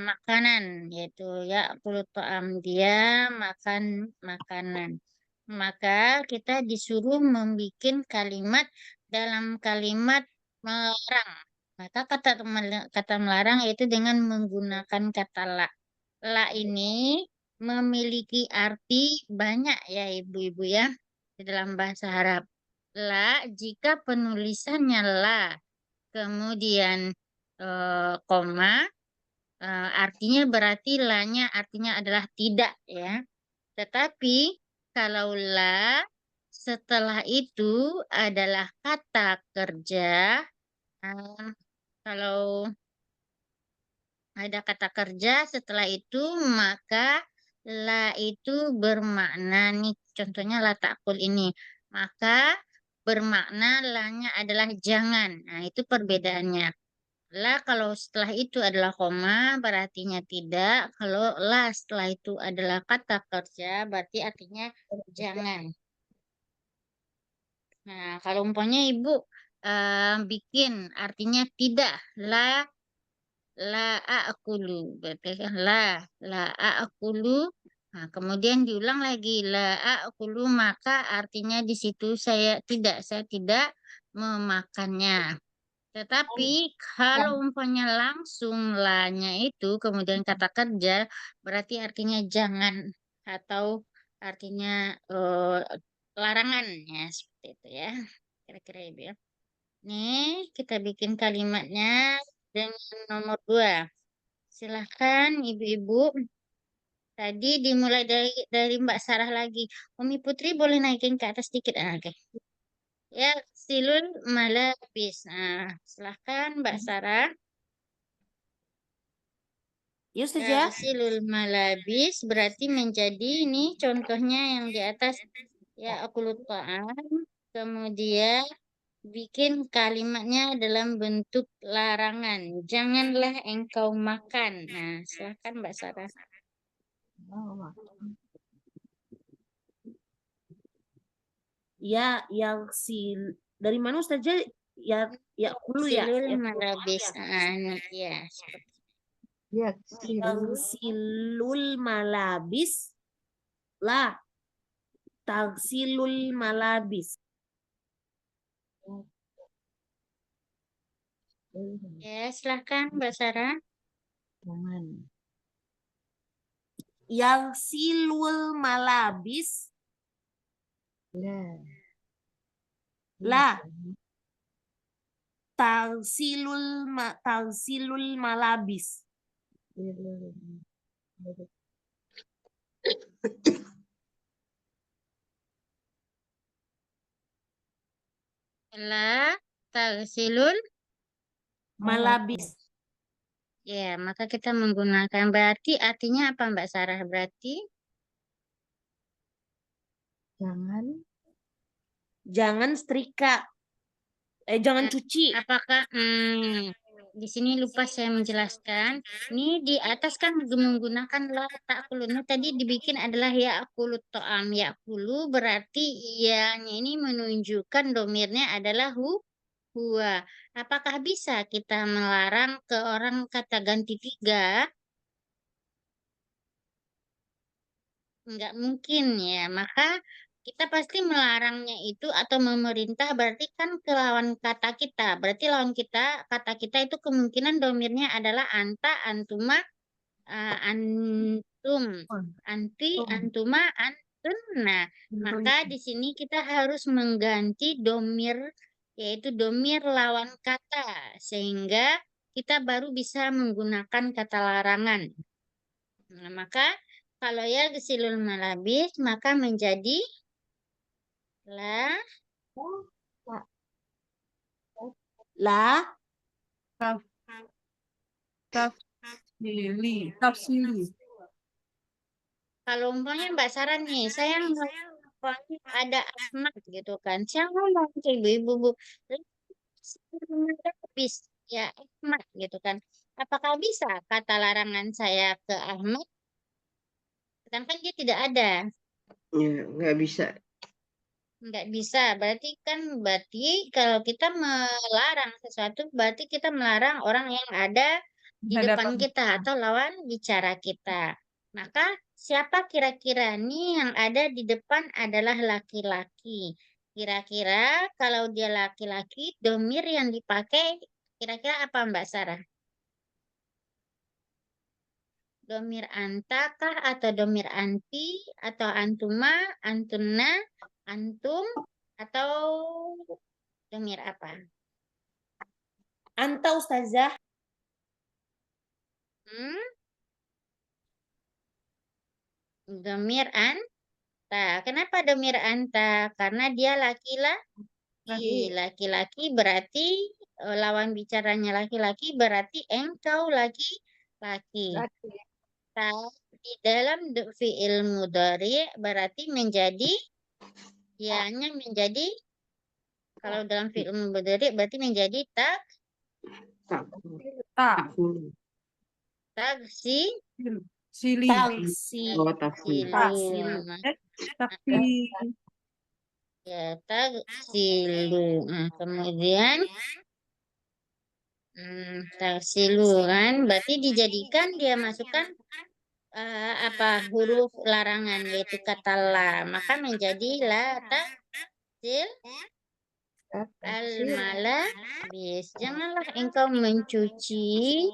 makanan, yaitu ya'kulut ta'am. Dia makan makanan. Maka kita disuruh membuat kalimat dalam kalimat melarang. Maka kata melarang yaitu dengan menggunakan kata la. La ini memiliki arti banyak ya ibu-ibu ya di dalam bahasa Arab. La jika penulisannya la, kemudian koma, artinya berarti la-nya artinya adalah tidak ya. Tetapi kalau la setelah itu adalah kata kerja, kalau ada kata kerja setelah itu maka la itu bermakna nih contohnya la takul ini maka bermakna la-nya adalah jangan. Nah, itu perbedaannya. La kalau setelah itu adalah koma berartinya tidak. Kalau la setelah itu adalah kata kerja berarti artinya jangan. Nah, kalau umpamanya ibu bikin artinya tidak la akulu berarti kan la akulu. Nah, kemudian diulang lagi la akulu maka artinya di situ saya tidak memakannya. Tetapi kalau umpamanya langsung la-nya itu kemudian kata kerja berarti artinya jangan atau artinya larangan ya seperti itu ya. Kira-kira ibu ya. Nih, kita bikin kalimatnya dengan nomor 2. Silahkan ibu-ibu. Tadi dimulai dari Mbak Sarah lagi. Umi Putri boleh naikin ke atas sedikit. Oke. Ya, silul malabis. Nah, silahkan Mbak Sarah. Ya, Ya, Ustazah. silul malabis berarti menjadi ini contohnya yang di atas. Ya, aku ta'am. Kemudian bikin kalimatnya dalam bentuk larangan. Janganlah engkau makan. Nah, silahkan Mbak Sarah. Ya, yang dari mana Ustazah? Ya dulu ya. Silul Ya, malabis. Ya, seperti yang silul malabis lah tagsilul malabis. ya, silahkan Mbak Sarah. Yang silul malabis La tagsilul malabis. La tagsilul. Malabis. Ya, maka kita menggunakan berarti artinya apa Mbak Sarah? Berarti Jangan setrika. Jangan eh, cuci. apakah di sini lupa saya menjelaskan. Ini di atas kan menggunakan la ta'kulu. Ini tadi dibikin adalah ya'kulu to'am. Ya'kulu berarti ianya ini menunjukkan domirnya adalah huwa. Apakah bisa kita melarang ke orang kata ganti tiga? Nggak mungkin ya. Maka kita pasti melarangnya itu atau memerintah berarti kan ke lawan kata kita. Berarti lawan kita, kata kita itu kemungkinan domirnya adalah anta, antuma, antum, anti, antuma, antun. Nah, maka di sini kita harus mengganti domir, yaitu domir lawan kata, sehingga kita baru bisa menggunakan kata larangan. Nah, maka kalau ya gesilul malabis, maka menjadi la La Tafsili. kalau umpamanya Mbak Sarah nih, saya ngomong ada Ahmad gitu kan. Saya ngomong ke ibu-ibu, Bu, habis ya Ahmad gitu kan. Apakah bisa kata larangan saya ke Ahmad? Sedangkan dia tidak ada. Ya, nggak bisa. Nggak bisa. Berarti kalau kita melarang sesuatu, berarti kita melarang orang yang ada di depan kita atau lawan bicara kita. Maka siapa kira-kira nih yang ada di depan adalah laki-laki. Kira-kira kalau dia laki-laki, domir yang dipakai kira-kira apa Mbak Sarah? Domir anta kah atau domir anti atau antuma, antuna, antum atau domir apa? anta ustazah. Hmm? Domir anta. Kenapa domir anta? Karena dia laki-laki. Laki-laki berarti lawan bicaranya laki-laki berarti engkau laki-laki. Laki. Di dalam fi'il mudhari berarti menjadi ianya menjadi kalau dalam fi'il mudhari berarti menjadi taksi Sili. Tagsi. Oh, tafsir. silu. Tapi Ya, taksilu. Nah, kemudian taksilu kan berarti dijadikan dia masukkan apa huruf larangan yaitu kata la, maka menjadi la taksil al-malabis. Janganlah engkau mencuci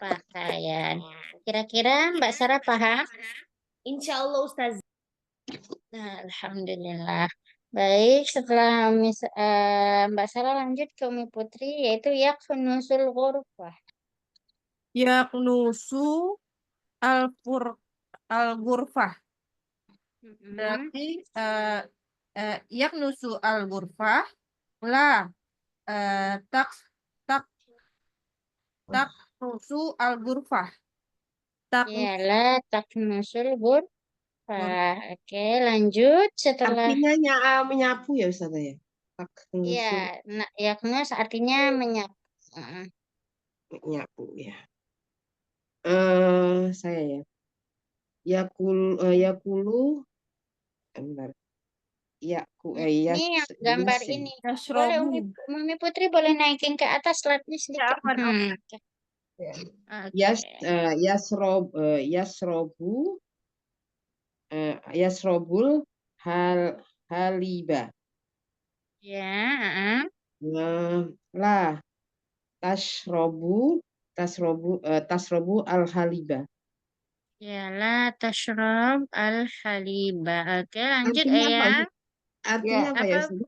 pakaian. Kira-kira Mbak Sarah paham? Insya Allah ustazah. Nah, alhamdulillah. Baik, setelah Mbak Sarah lanjut ke Umi Putri yaitu yakfunusul ghurfah. yaknusu al-ghurfah. Berarti yaknusu al-ghurfah la tak tak taknusu al-ghurfah. Ya, la taknusul ghurfah. Oke, lanjut setelah Artinya menyapu ya Ustaz ya. ya, yaknus artinya menyapu. Menyapu ya. Saya ya. Yakulu bentar. Ini yang gambar Yasin. ini. Boleh Umi Putri boleh naikin ke atas slide-nya sedikit. Oke. Yasrobu yasrobul haliba. Ya, La tasrobu al haliba. ya la tashrab al haliba. Oke, lanjut Artinya apa? ya. Artinya apa ya Apa? Ustaz?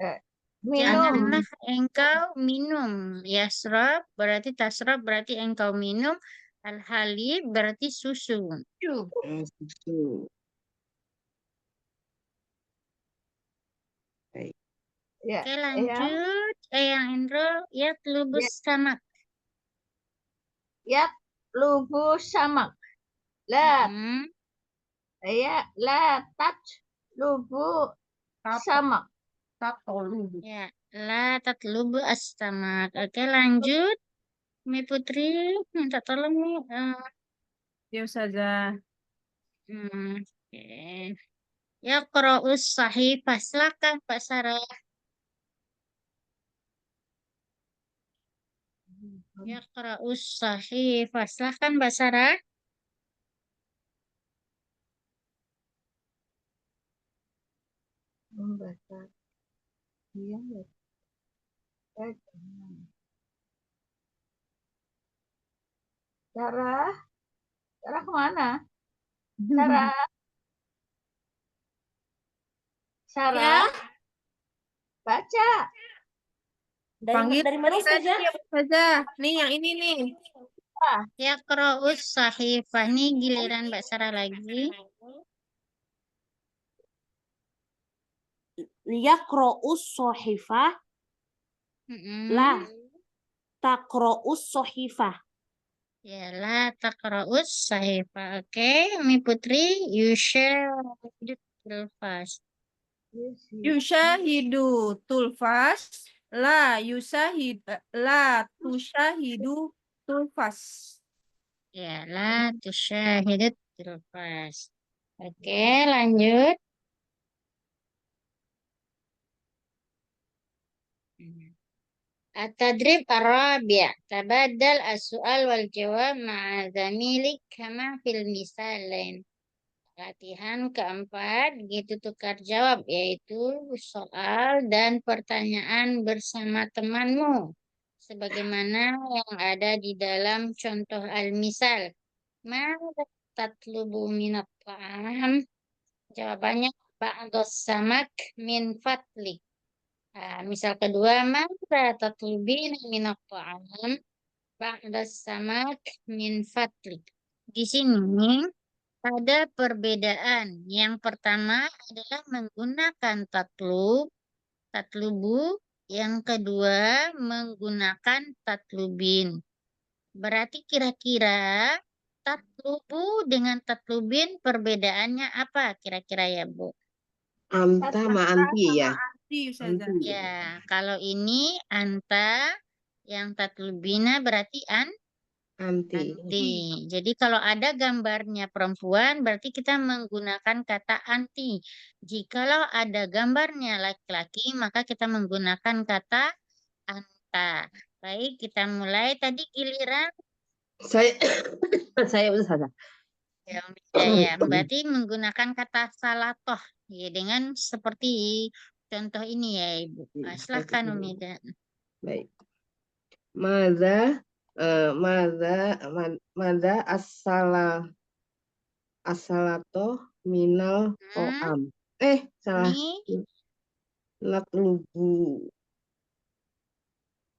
Eh, minum. Janganlah engkau minum. Yasrab berarti tasrab berarti engkau minum. Al-halib berarti susu. Susu. Baik. Ya, Oke, lanjut. Yang Indro, ya telubus samak. ya lubu samak. La Hmm, la tat lubu samak. Tatolu. ya, la tatlubu as-samak. Oke, lanjut. Mi Putri, minta tolong nih. Ya Ustazah. Oke. Ya, Qra'us sahifah. Silakan, Pak Sarah. Ya, Qra'us sahifah. Silakan, Mbak Sarah. Membaca. Iya, Sarah, Sarah kemana? Sarah, Sarah, baca. Panggil Dari mana tadi Ustazah? ya Ustazah. Nih yang ini nih. Ya, Qra'us sahifah. Nih giliran Mbak Sarah lagi. Yaqra'us sohifah. Mm-mm. La taqra'us sohifah. Ya, la taqra'us sahifah. Oke, Mi Putri, you share the fast. Yushahidu tulfas. La tushahidu tulfas. Ya, la tusyahidut tilfas. Oke, lanjut. At-tadrib ar-rabi' tabaddal as-su'al wal jawab ma'a zamilik kama fil misalain. Latihan keempat, gitu tukar jawab, yaitu soal dan pertanyaan bersama temanmu. Sebagaimana yang ada di dalam contoh al-misal. Mada tatlubu minat ta'am? Jawabannya ba'dos samak min fatlik. Nah, misal kedua, mada tatlubina minat ta'am? Ba'dos samak min fatlik. Di sini ada perbedaan. Yang pertama adalah menggunakan tatlubu. Yang kedua menggunakan tatlubin. Berarti kira-kira tatlubu dengan tatlubin perbedaannya apa kira-kira ya, Bu? Anta sama anti ya. Anti Ustazah. Anti. Ya, kalau ini anta, yang tatlubina berarti Anti. anti. Jadi kalau ada gambarnya perempuan, berarti kita menggunakan kata anti. Jikalau ada gambarnya laki-laki, maka kita menggunakan kata anta. Baik, kita mulai. Tadi giliran Saya saya Ustazah. ya, Om Hidayah. Berarti menggunakan kata salatoh ya dengan seperti contoh ini ya, Ibu. Silahkan Om Hidayah. Baik. Mada mada asalato minal to'am. Salah. Ini Natlubu.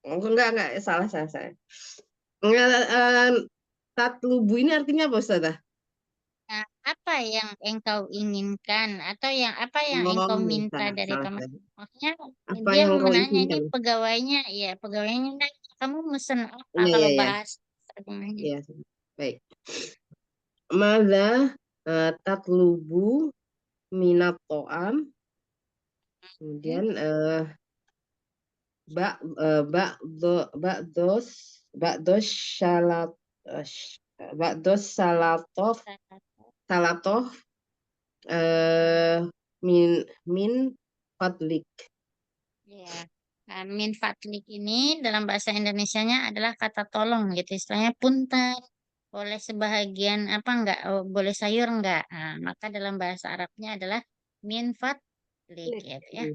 Oh, enggak, salah. Enggak, tatlubu ini artinya apa, Ustazah? nah, apa yang engkau inginkan atau apa yang engkau Oh, minta dari salah. teman? Maksudnya Apa dia yang kau menanya ini inginkan? pegawainya, ya pegawainya nanya, kamu mesen apa Iya, kalau iya, bahas terjemahnya? iya. Baik. Mada tatlubu minat to'am. Kemudian ba'dos salat ba'dos salatoh min fadlik. Ya, min fatlik ini dalam bahasa Indonesianya adalah kata tolong gitu, istilahnya punten. Boleh sebahagian apa enggak? Oh, boleh sayur enggak? Nah, maka dalam bahasa Arabnya adalah min fatlik gitu ya.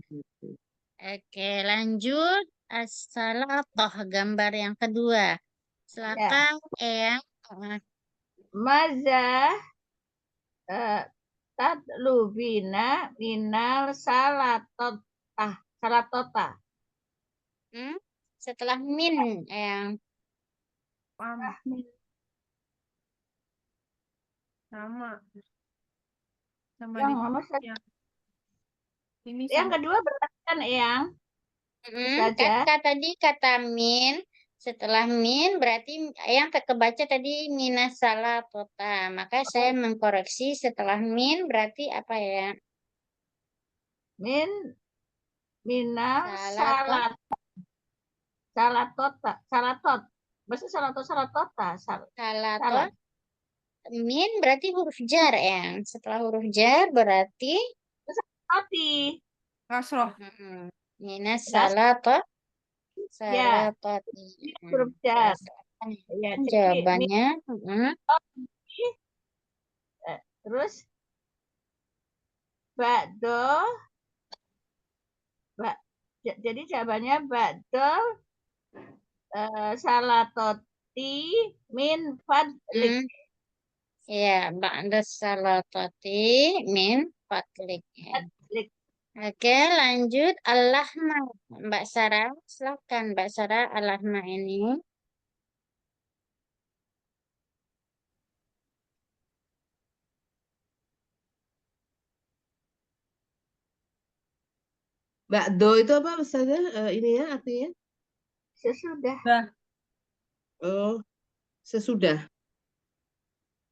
Oke, lanjut. As-salatoh, gambar yang kedua. Silakan, Eyang. Maza tatlubina minal salatot setelah min yang Paham. Min. Sama. Sama Yang di nomor satu. yang ini Yang sama. kedua berat kan Eyang? Ustazah. tadi kata min, setelah min berarti yang kebaca tadi minas salatota. Maka saya mengkoreksi setelah min berarti apa ya? Min. Mina. Salatot, Salatota. Salatot. Maksudnya salatota. salatot. Salat. Min berarti huruf jar yang. Setelah huruf jar berarti Roti. Kasroh. minas Das. salatot. Ya. Salatoti. Huruf jar. Ya, jadi Jawabannya terus bakdo. Jadi jawabannya bakdo salatoti min fadlik. ya ba'da salatoti min fadlik. Fadlik. Oke, lanjut al-lahma. Mbak Sarah, silakan Mbak Sarah al-lahma ini. Bakdo itu apa Ustazah? Ini ya artinya? Sesudah. Oh, sesudah.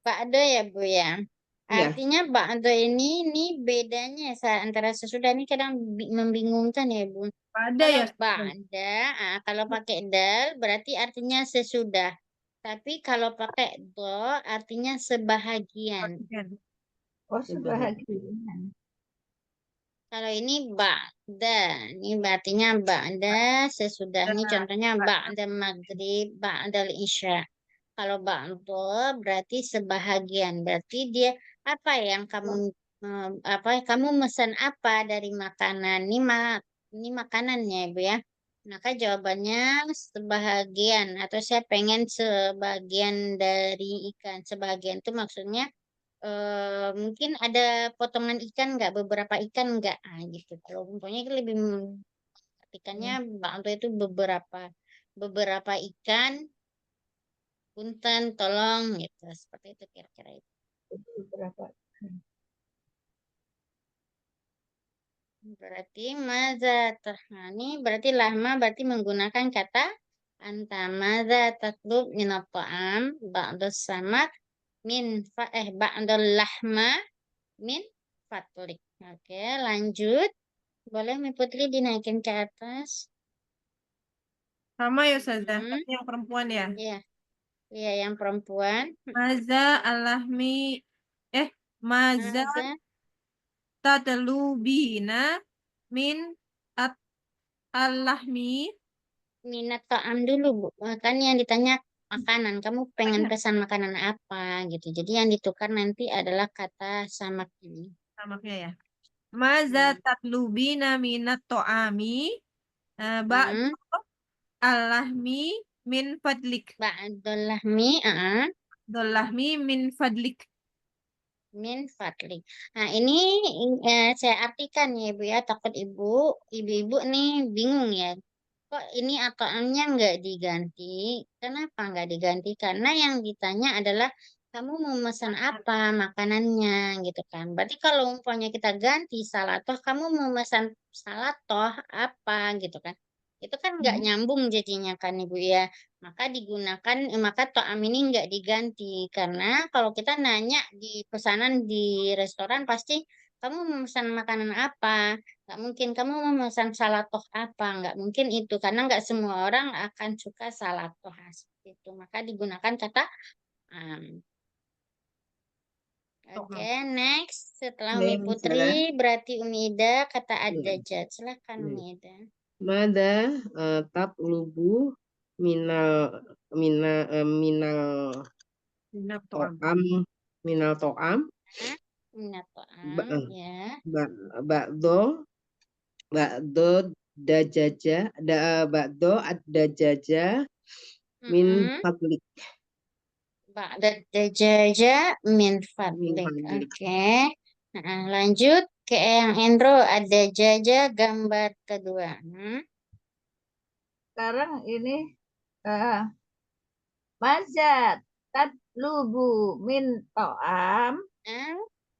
Ba'da ya Bu ya. Iya. Artinya ba'da ini bedanya antara sesudah ini kadang membingungkan ya Bu. Ada ya. Kalau ba'da, kalau pakai dal berarti artinya sesudah. Tapi kalau pakai do artinya sebahagian. Oh, sebahagian. Kalau ini ba'da, ini artinya ba'da sesudah. Ini contohnya ba'da maghrib, ba'da isya. Kalau ba'da berarti sebahagian. Berarti dia apa yang kamu kamu pesan apa dari makanan? Ini makanannya Ibu ya. Maka jawabannya sebahagian atau saya pengen sebagian dari ikan. Sebagian itu maksudnya mungkin ada potongan ikan nggak, beberapa ikan nggak, gitu. Kalau umpamanya lebih ikannya bakso itu beberapa ikan, punten, tolong, gitu. Seperti itu kira-kira itu. Berapa? Berarti maza ini berarti lahma berarti menggunakan kata anta maza tatlub minat ta'am ba'da samak ba'da lahma min fatlik. Oke, lanjut. Boleh Mi Putri dinaikin ke atas? Sama ya Ustazah. Hmm. Yang perempuan ya. Iya. Iya, yang perempuan. Maza alahmi maza Maza tatlubina min at alahmi. minat ta'am dulu, Bu. Kan yang ditanya makanan. Kamu pengen pesan makanan apa gitu. Jadi yang ditukar nanti adalah kata samak ini. Samaknya ya. Maza tatlubina minat to'ami ba'du alahmi min fadlik. Ba'dallahmi, Dolahmi min fadlik. min fadlik. Nah, ini saya artikan ya, Ibu ya. Takut ibu-ibu nih bingung ya. Kok ini atoannya nggak diganti? Kenapa nggak diganti? Karena yang ditanya adalah kamu mau pesan apa makanannya gitu kan. Berarti kalau umpamanya kita ganti salatoh, kamu mau pesan salatoh apa gitu kan. Itu kan nggak nyambung jadinya kan Ibu ya. Maka to'am ini nggak diganti. Karena kalau kita nanya di pesanan di restoran pasti kamu mau pesan makanan apa? Nggak mungkin kamu mau memesan salatoh apa? Nggak mungkin itu karena nggak semua orang akan suka salatoh seperti itu. Maka digunakan kata am. Oke, next setelah Umi Baik, Putri berarti Umi Ida kata Ad-Dajjal. Silakan Iya. Umi Ida. Mada tatlubu minal Minat to'am to'am. minal to'am Minat to'am, ya. ba'do dajaja ba'do ad-dajaja min fadlik. Ba'da dajaja min fadlik. Oke. Nah, lanjut ke yang Endro ada jaja gambar kedua. sekarang ini eh maza tatlubu min to'am.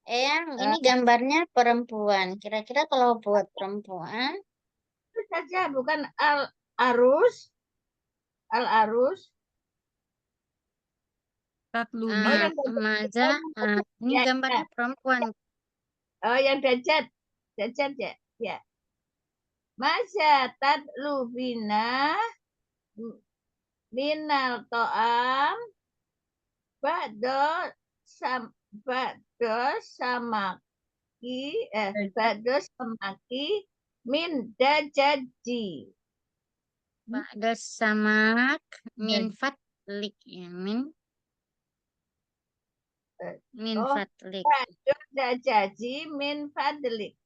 Ini gambarnya perempuan. Kira-kira kalau buat perempuan, Itu saja bukan al-arus. Al-arus. Tatlubi. Oh, yang Maza, ini ya, gambarnya perempuan. oh, yang dajat. Dajat ya. Ya. Maza tatlubina minal to'am ba'do sam ba'do samaki ba'do samaki min dajaji. Ba'da samak min fatlik ya, min Oh, fatlik. ba'do dajaji min fadlik.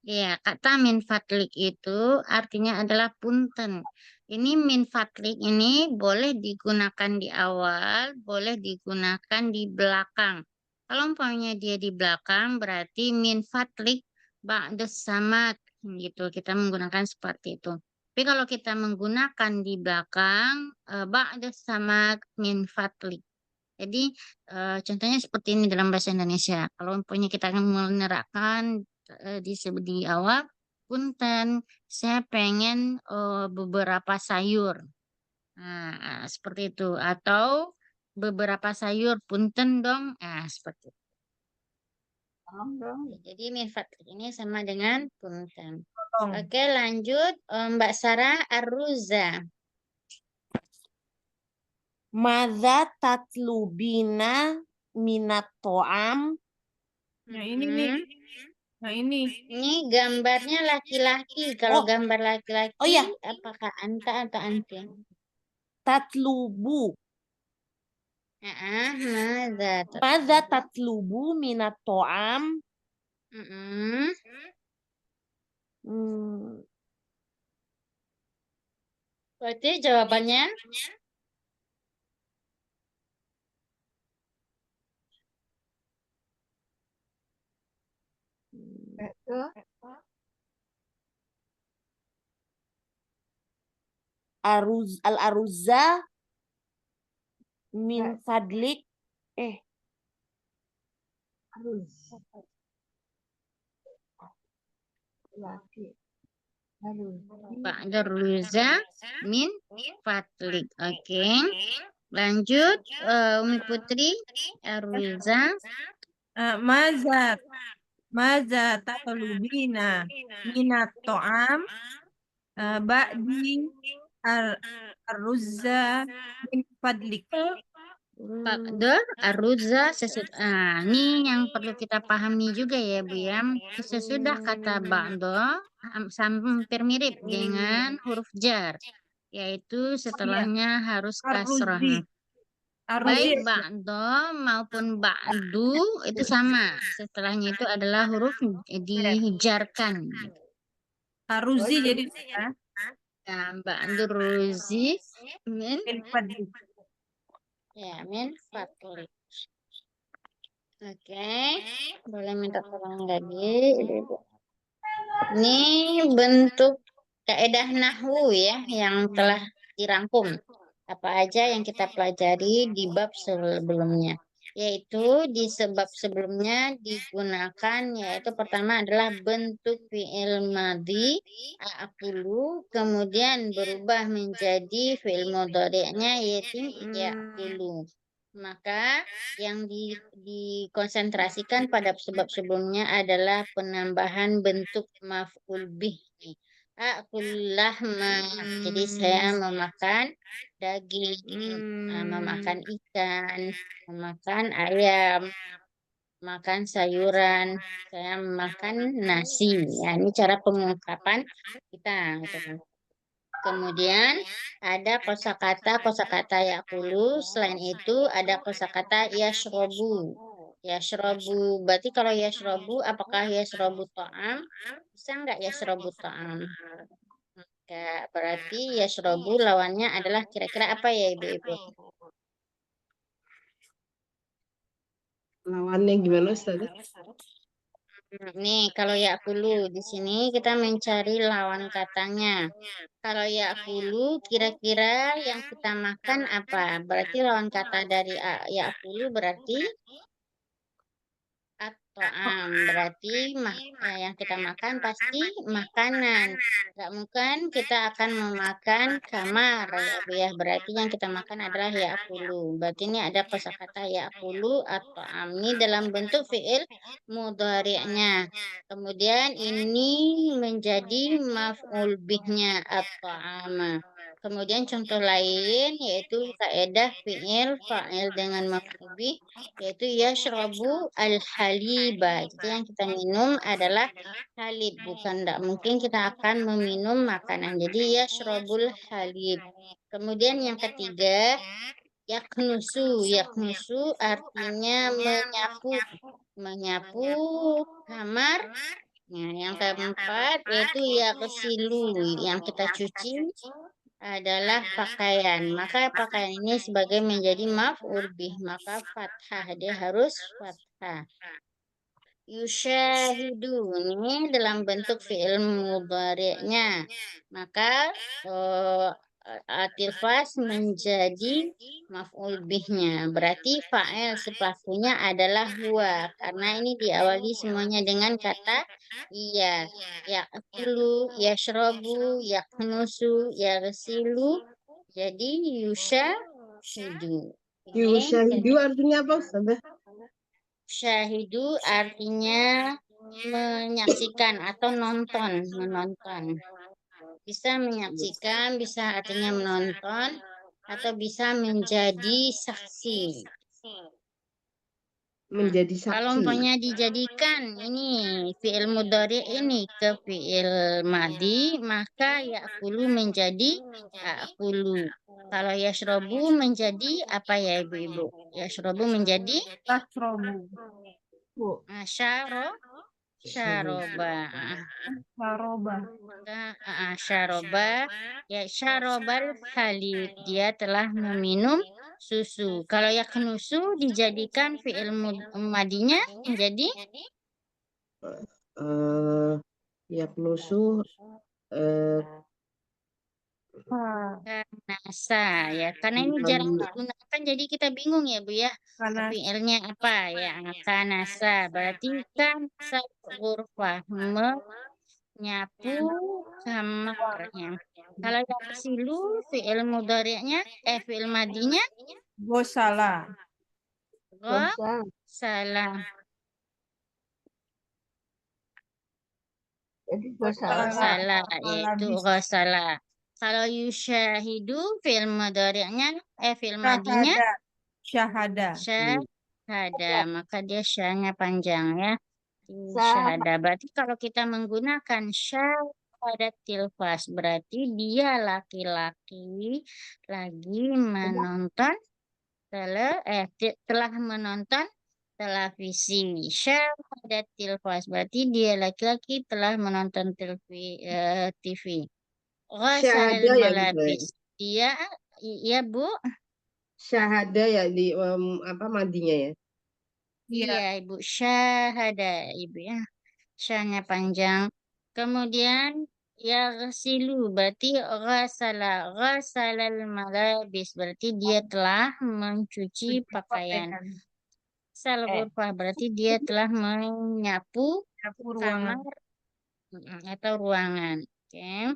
Iya, kata min fatlik itu artinya adalah punten. Ini min fatlik ini boleh digunakan di awal, boleh digunakan di belakang. Kalau umpamanya dia di belakang berarti min fatlik ba'da samak gitu. Kita menggunakan seperti itu. Tapi kalau kita menggunakan di belakang ba'da samak min fatlik. Jadi contohnya seperti ini dalam bahasa Indonesia. Kalau umpamanya kita akan menerapkan di awal, punten, saya pengen beberapa sayur. Nah, seperti itu. Atau beberapa sayur, punten dong. Nah, seperti itu. Tolong dong. Jadi mifat ini sama dengan punten. Tolong. Oke, lanjut. Mbak Sarah Arruza. Madza tatlubina minat to'am. Nah ini nih. Nah ini. Ini gambarnya laki-laki. Kalau Oh. gambar laki-laki, Oh iya. apakah anta atau anti? Tatlubu. Madza tatlubu minat to'am. Berarti jawabannya Ba'do Al-aruzza min fadlik. harus laki harus Ba'da ruza min fatlik. Oke. Lanjut Umi Putri Ruza. Maza tatlubina minat to'am ba'di ar-ruzza min fadlik. Ba'da arruza ini yang perlu kita pahami juga ya Bu ya. Sesudah kata ba'da hampir mirip dengan huruf jar, yaitu setelahnya harus kasrah. Baik ba'da maupun ba'du itu sama. Setelahnya itu adalah huruf dihijarkan. Haruzi jadi Ba'du ruzi min fadlik. ya min fatlik. Oke, boleh minta tolong lagi Ibu-ibu. Ini bentuk kaidah nahwu ya yang telah dirangkum. Apa aja yang kita pelajari di bab sebelumnya. Yaitu di sebab sebelumnya digunakan, yaitu pertama adalah bentuk fi'il madhi a'kulu, kemudian berubah menjadi fi'il mudhari'nya yaitu ya'kulu. Maka yang dikonsentrasikan pada sebab sebelumnya adalah penambahan bentuk maf'ul bih. Akulahma. Jadi saya memakan daging, memakan ikan, memakan ayam, makan sayuran, saya makan nasi. Ya, ini cara pengungkapan kita. Gitu. Kemudian ada kosakata yakulu. Selain itu ada kosakata yashrobu. Yashrobu. Berarti kalau yashrobu, apakah yashrobu ta'am? Bisa nggak yashrobu ta'am? Enggak. Berarti yashrobu lawannya adalah kira-kira apa ya Ibu-ibu? Lawannya gimana Ustazah? Nih, kalau yakulu di sini kita mencari lawan katanya. Kalau yakulu kira-kira yang kita makan apa? Berarti lawan kata dari yakulu berarti at-ta'am. Berarti yang kita makan pasti makanan. Gak mungkin kita akan memakan kamar ya Bu ya. Berarti yang kita makan adalah yakulu. Berarti ini ada kosakata yakulu at-ta'am. Ini dalam bentuk fi'il mudhari'nya. Kemudian ini menjadi maf'ul bihnya at-ta'ama. Kemudian contoh lain yaitu kaidah fi'il fa'il dengan maf'ul bih yaitu yashrabu al-haliba. Jadi yang kita minum adalah halib, bukan tidak mungkin kita akan meminum makanan. Jadi yashrabul halib. Kemudian yang ketiga, yaknusu. Yaknusu artinya menyapu, menyapu kamar. Nah, yang keempat yaitu yaghsilu, yang kita cuci adalah pakaian. Maka pakaian ini sebagai menjadi maf'ul bih, maka fathah, dia harus fathah. Yushahidu ini dalam bentuk fi'il mudhari'nya. Maka atilfas menjadi maf'ul bihnya. Berarti fa'il si pelakunya adalah huwa. Karena ini diawali semuanya dengan kata iya. Ya'kulu, yashrabu, yaknusu, yaghsilu. Jadi yushahidu. Yushahidu artinya apa Ustazah? Syahidu artinya menyaksikan atau nonton, menonton. Bisa menyaksikan, bisa artinya menonton, atau bisa menjadi saksi. Menjadi Kalau saksi. umpamanya dijadikan ini fi'il mudhari ini ke fi'il madi, maka ya'kulu menjadi akulu. Kalau yashrobu menjadi apa ya ibu-ibu? Yashrobu menjadi Tasrobu. Bu. syaroba. Saroba. Syaroba, ya syarobal halib, dia telah meminum susu. Kalau yaknusu dijadikan fi'il madinya menjadi Yaknusu kanasa ya. Karena ini jarang digunakan jadi kita bingung ya Bu ya. Karena Fi'ilnya apa ya? Kanasa berarti kanasa ghurfah, menyapu kamarnya. Kalau yaghsilu fi'il mudhari'nya fi'il madinya gosala. Dosa. salah. Jadi dosa. Salah yaitu Malabis. ghasalah. Kalau yushahidu fi'il mudhari'nya fi'il madinya Syahada. syahada, maka dia syahnya panjang ya. Sah. Syahada. Berarti kalau kita menggunakan syahadat tilfas berarti dia laki-laki lagi menonton telah menonton televisi. Syahadat tilfas berarti dia laki-laki telah menonton TV. Ghasal Syahada ya, Bu, malabis. Dia iya Bu. syahada ya di apa madinya ya. Iya Ibu, syahada Ibu ya. Syahnya panjang. Kemudian yaghsilu berarti ghasalal malabis berarti dia telah mencuci pakaian. Sal ghurfah berarti dia telah menyapu ruangan. kamar atau ruangan. Oke.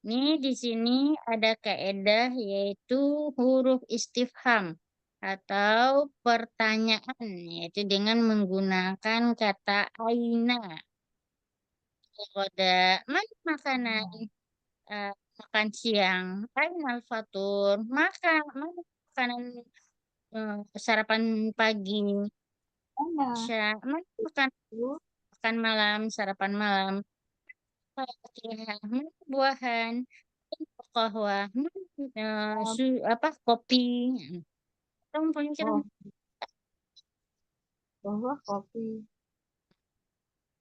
Ini di sini ada kaidah yaitu huruf istifham atau pertanyaan yaitu dengan menggunakan kata aina. Ada mana makanan makan siang, aina al-fatur, mana makanan sarapan pagi, Mana? mana makan malam, sarapan malam. Buahan, kahwa, kopi. Atau umpamanya kita Oh. Bahwa kopi.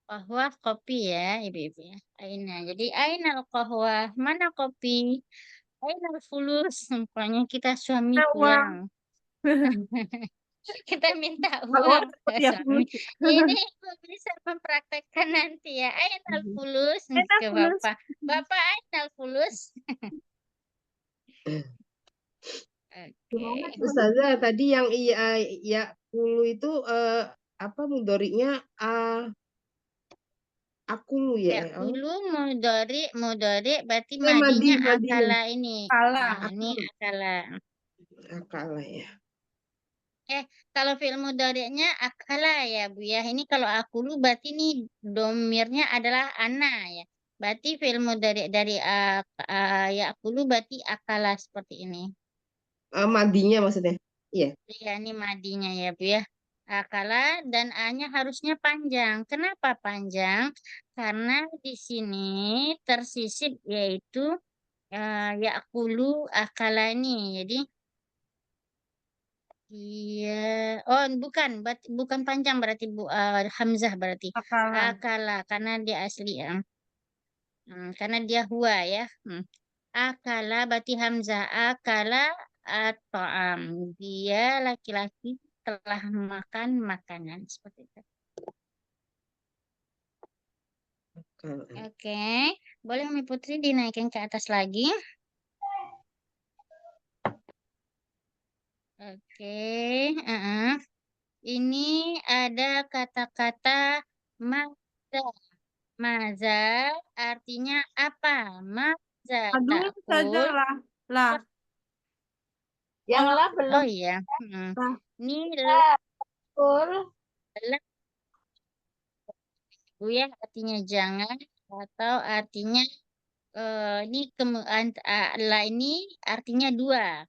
kahwa kopi ya, ibu-ibu ya. Aina. Jadi ainal kahwa, mana kopi? Ainal fulus, umpamanya kita suami Mana uang? pulang. Kita minta Kalau uang dapat ke ya suami. fulus. Ini Ibu bisa mempraktekkan nanti ya. Ainal fulus Enak ke fulus. Bapak. Bapak Ainal fulus. Oke. Ustazah tadi yang ya kulu itu apa mudorinya akulu Ya, ya. kulu mudori berarti Madi madinya madinya akala ini. Kalah. Nah, ini akala. akala ya. Kalau fi'il mudhari'nya akala ya Bu ya. Ini kalau akulu berarti ini domirnya adalah ana ya. Berarti fi'il mudhari' dari ya akulu berarti akala seperti ini. Madinya maksudnya. Iya. Ya, ini madinya ya Bu ya. Akala dan A-nya harusnya panjang. Kenapa panjang? Karena di sini tersisip yaitu ya akulu akala ini. Jadi iya, oh bukan panjang berarti Bu, hamzah berarti. Akalan. Akala karena dia asli ya. Karena dia huwa ya. Akala berarti hamzah. Akala atau dia laki-laki telah makan makanan seperti itu. Akala. Oke, boleh Umi Putri dinaikin ke atas lagi. Oke, ini ada kata-kata maza. Maza artinya apa? Maza Aduh, saja takul. lah. Lah. Yang Oh, lah Oh belum iya. lah. Ini full. la Bu ya artinya jangan atau artinya ini la ini artinya dua.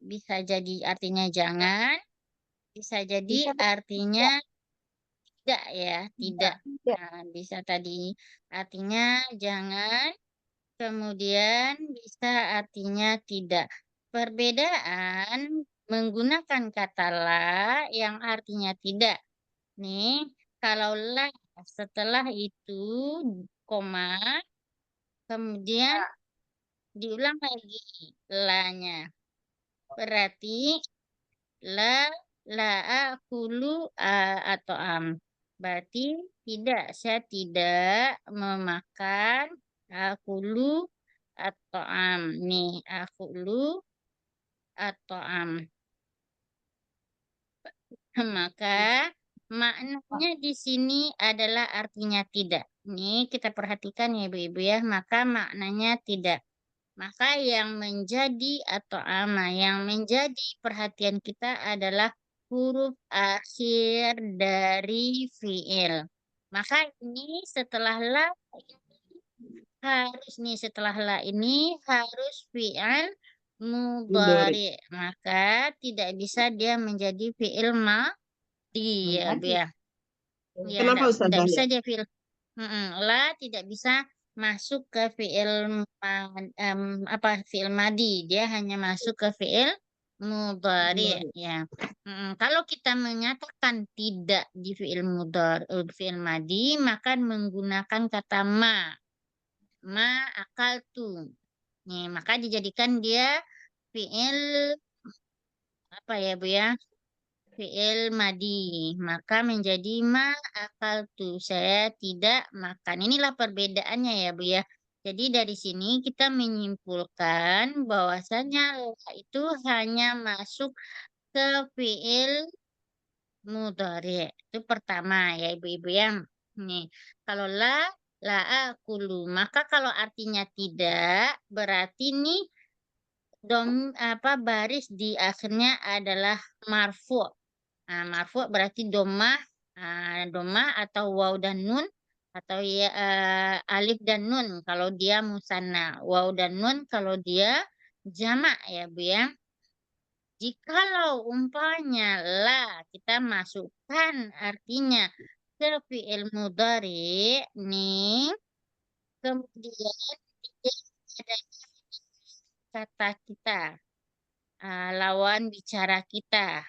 Bisa jadi artinya jangan, bisa jadi Bisa artinya tidak ya, tidak. tidak. Nah, bisa tadi artinya jangan. Kemudian bisa artinya tidak. Perbedaan menggunakan kata la yang artinya tidak. Nih, kalau la setelah itu koma, kemudian diulang lagi la-nya. Berarti la akulu atau Berarti tidak, saya tidak memakan akulu atau nih akulu atau maka maknanya di sini adalah artinya tidak. Nih kita perhatikan ya Ibu-ibu ya, maka maknanya tidak. Maka yang menjadi atau yang menjadi perhatian kita adalah huruf akhir dari fiil. Maka ini setelah la setelah la ini harus fiil Mudori. mudhari. Maka tidak bisa dia menjadi fiil madi ya Bu ya. Ya, Kenapa tidak Ustazah bisa ya? dia fiil. La tidak bisa masuk ke fiil fiil madi. Dia hanya masuk ke fiil mudhari ya. Kalau kita menyatakan tidak di fiil fiil madi, maka menggunakan kata ma akaltu. Nih, maka dijadikan dia fiil apa ya Bu ya? Fi'il madi, maka menjadi ma akaltu, saya tidak makan. Inilah perbedaannya ya Bu ya. Jadi dari sini kita menyimpulkan bahwasanya la itu hanya masuk ke fi'il mudhari. Itu pertama ya Ibu-ibu ya. Nih, kalau la akulu, maka kalau artinya tidak, berarti nih baris di akhirnya adalah marfu. Nah, marfu berarti domah atau waw dan nun atau ya alif dan nun kalau dia musanna, waw dan nun kalau dia jamak ya Bu ya. Jikalau umpamanya la kita masukkan artinya ke fi'il mudhari nih, kemudian dia ada kata kita, lawan bicara kita.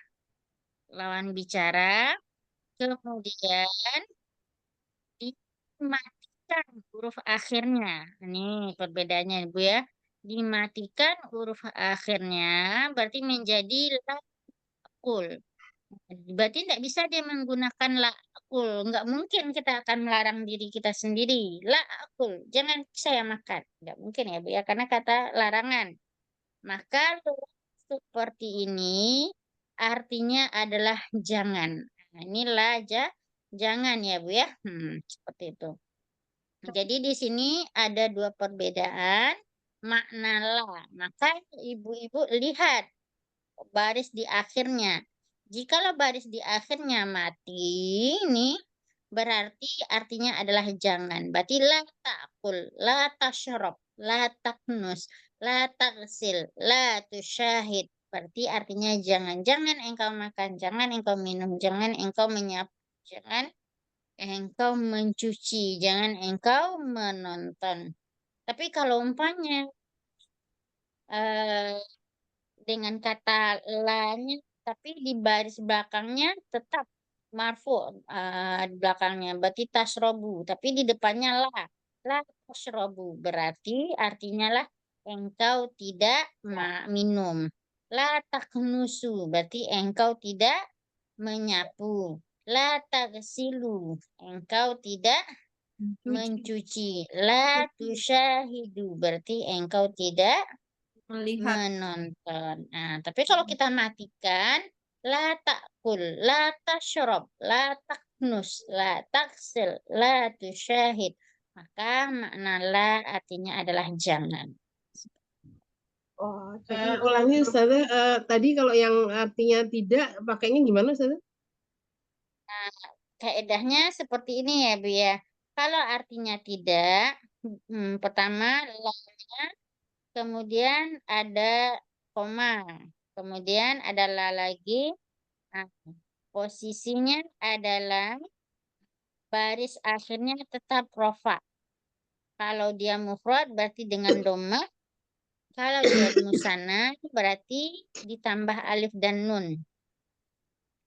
Lawan bicara, kemudian dimatikan huruf akhirnya. Ini perbedaannya, Bu ya. Dimatikan huruf akhirnya berarti menjadi lakul. Berarti tidak bisa dia menggunakan la akul. Nggak mungkin kita akan melarang diri kita sendiri. La akul, jangan saya makan. Nggak mungkin ya Bu ya, karena kata larangan. Maka seperti ini artinya adalah jangan. Nah, inilah aja jangan ya Bu ya. Seperti itu. Jadi di sini ada dua perbedaan makna la. Maka ibu-ibu lihat baris di akhirnya. Jikalau baris di akhirnya mati, ini berarti artinya adalah jangan. Berarti la ta'kul, la tashrab, la taknus, la taksil, la tusyahid. Berarti artinya jangan. Jangan engkau makan, jangan engkau minum, jangan engkau menyapu, jangan engkau mencuci, jangan engkau menonton. Tapi kalau umpamanya eh, dengan kata la-nya, tapi di baris belakangnya tetap marfu di belakangnya. Berarti tasrobu, tapi di depannya la tasrobu. Berarti artinya lah engkau tidak minum. La taknusu, berarti engkau tidak menyapu. La tagsilu, engkau tidak mencuci. La tusyahidu, berarti engkau tidak Melihat. menonton. Nah, tapi kalau kita matikan, la takul, la tashrab, la taknus, la taksil, la tusyahid. Maka makna la artinya adalah jangan. Oh, jadi Ulangi Ustazah, tadi kalau yang artinya tidak pakainya gimana Ustazah? Kaedahnya seperti ini ya, Bu ya. Kalau artinya tidak, pertama la-nya, kemudian ada koma, kemudian ada la lagi. Nah, posisinya adalah baris akhirnya tetap rofa. Kalau dia mufrad berarti dengan doma. Kalau dia musanna berarti ditambah alif dan nun.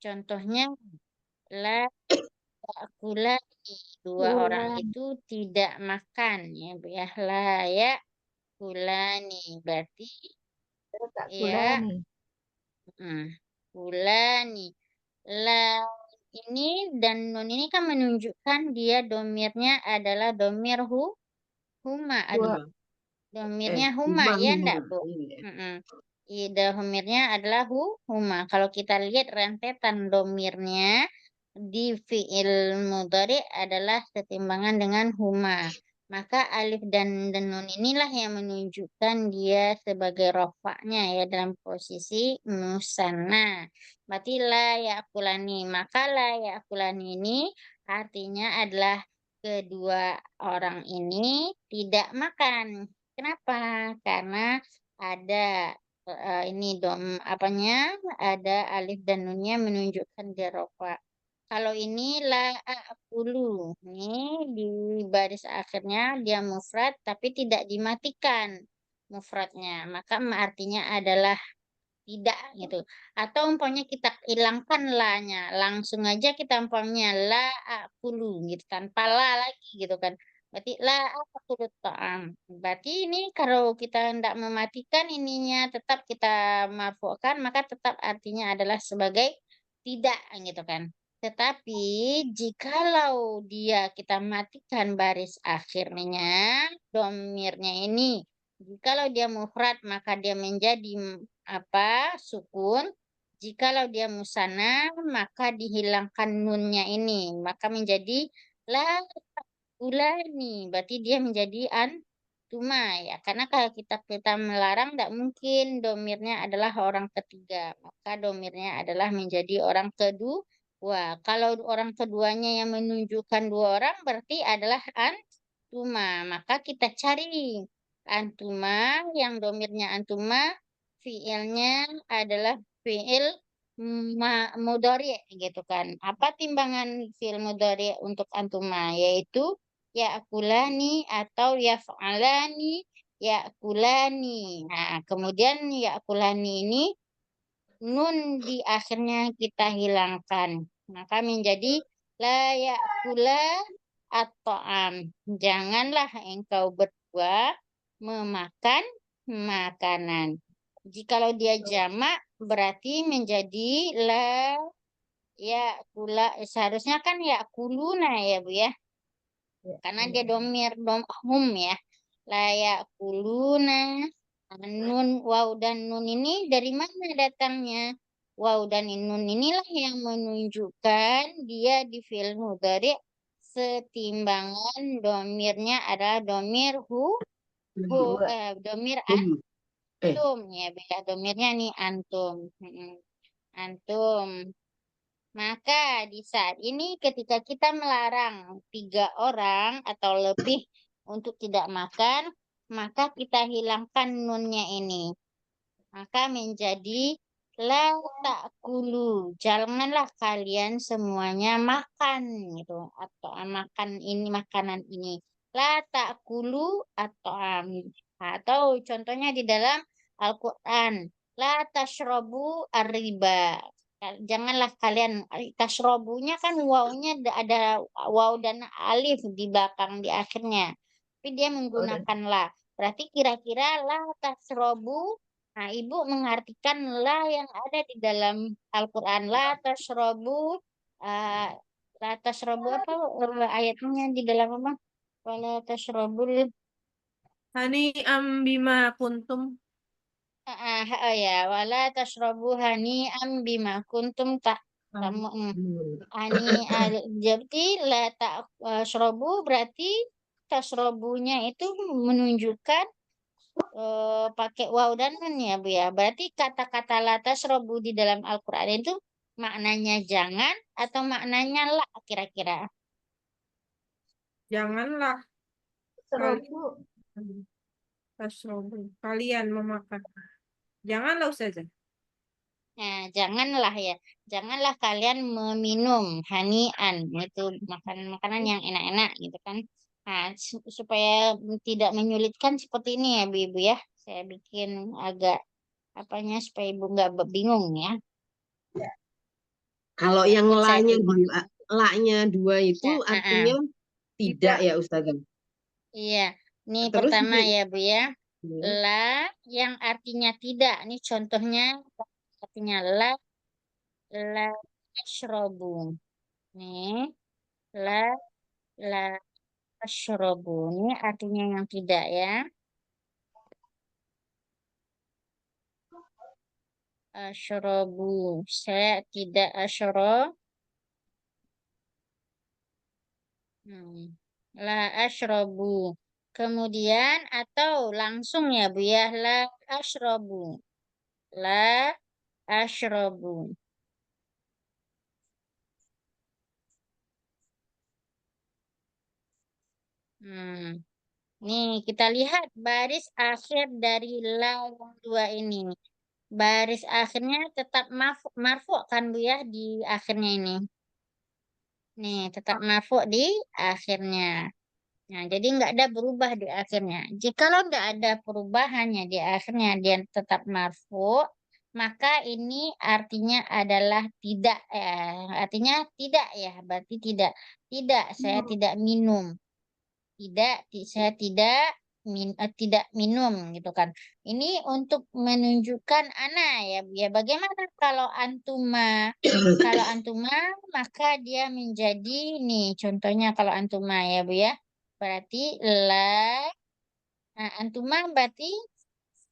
Contohnya la yakulani. Dua orang bulan, itu tidak makan ya Bu ya. La yakulani berarti tak ya bulan nih. kulani. La ini dan nun ini kan menunjukkan dia domirnya adalah domir huma. Aduh, Dua. domirnya huma ya enggak Bu? Iya. Domirnya adalah huma. Kalau kita lihat rentetan domirnya di fi'il mudhari adalah setimbangan dengan huma. Maka alif dan nun inilah yang menunjukkan dia sebagai rofaknya ya dalam posisi musanna. Berarti la ya'kulani. Maka la ya'kulani ini artinya adalah kedua orang ini tidak makan. Kenapa? Karena ada ini apanya ada alif dan nunnya menunjukkan dia rofa. Kalau ini la akulu, ini di baris akhirnya dia mufrad tapi tidak dimatikan mufradnya, maka artinya adalah tidak gitu. Atau umpamanya kita hilangkan la-nya, langsung aja kita umpamanya la akulu gitu tanpa la lagi gitu kan. Berarti la akulu ta'am. Berarti ini kalau kita hendak mematikan ininya tetap kita marfu'kan maka tetap artinya adalah sebagai tidak gitu kan. Tetapi jikalau dia kita matikan baris akhirnya, domirnya ini, jikalau dia mufrad maka dia menjadi sukun. Jikalau dia musanna maka dihilangkan nunnya ini maka menjadi la ulani berarti dia menjadi antuma ya karena kalau kita melarang tidak mungkin domirnya adalah orang ketiga maka domirnya adalah menjadi orang kedua. Kalau orang keduanya yang menunjukkan dua orang berarti adalah antuma maka kita cari antuma yang domirnya antuma fiilnya adalah fiil mudhari gitu kan. Apa timbangan fiil mudhari untuk antuma? Yaitu ya'kulani atau yaf'alani ya'kulani. Nah, kemudian ya'kulani ini nun di akhirnya kita hilangkan. Maka menjadi la ya'kula at-ta'am. Janganlah engkau berdua memakan makanan. Jikalau dia jamak berarti menjadi la Ya, seharusnya kan ya kuluna ya Bu ya. Ya, Karena dia hum ya. Layak kuluna. Nun, waw dan nun ini dari mana datangnya? Waw dan nun inilah yang menunjukkan dia di fi'il mudhari setimbangan domirnya adalah domir dua. domir Hmm. antum ya, beda domirnya nih antum. Antum. Maka di saat ini ketika kita melarang 3 orang atau lebih untuk tidak makan, maka kita hilangkan nunnya ini. Maka menjadi la ta'kulu. Janganlah kalian semuanya makan gitu atau makan ini makanan ini. La ta'kulu atau contohnya di dalam Al-Qur'an. La tashrobu ar-riba. Janganlah kalian tashrobunya kan wawnya ada waw dan alif di belakang di akhirnya. Tapi dia menggunakan la. Berarti kira-kira la tashrobu. Nah, Ibu mengartikan la yang ada di dalam Al-Quran. Uh, la tashrobu apa ayatnya di dalam apa? Wala tashrobul Hani bima kuntum. oh ya, wala tashrobu hani bima kuntum tak tamu ani jadi la tak shrobu berarti tashrobunya itu menunjukkan pakai waw dan nun ya Bu ya. Berarti kata-kata la tashrobu di dalam Al-Quran itu maknanya jangan atau maknanya la kira-kira. Janganlah Serobu. kalian memakan. Janganlah Ustazah. Nah, janganlah ya. Janganlah kalian meminum hanian. Itu makanan-makanan yang enak-enak gitu kan. Nah, supaya tidak menyulitkan seperti ini ya Bu Ibu ya. Saya bikin agak apanya supaya Ibu nggak bingung ya. Kalau yang Bikin saya la-nya dua itu ya, artinya tidak ya Ustazah. iya. Ini Terus pertama ini ya Bu ya. ya, La yang artinya tidak. Ini contohnya artinya la yashrobu. Nih, la la yashrobu. Ini artinya yang tidak ya. Ashrobu. Saya tidak ashrob. La ashrobu. Kemudian atau langsung ya Bu ya. La ashrobu. La ashrobu. Hmm. Nih, kita lihat baris akhir dari la yang dua ini. Baris akhirnya tetap marfu kan Bu ya di akhirnya ini. Nih, tetap marfu di akhirnya. Nah, jadi nggak ada berubah di akhirnya. Jikalau nggak ada perubahannya di akhirnya dia tetap marfu, maka ini artinya adalah tidak. Artinya tidak ya, berarti tidak. Tidak, saya tidak minum. Saya tidak minum gitu kan. Ini untuk menunjukkan ana ya, ya bagaimana kalau antuma? Kalau antuma maka dia menjadi nih contohnya kalau antuma ya Bu ya. Berarti antuma berarti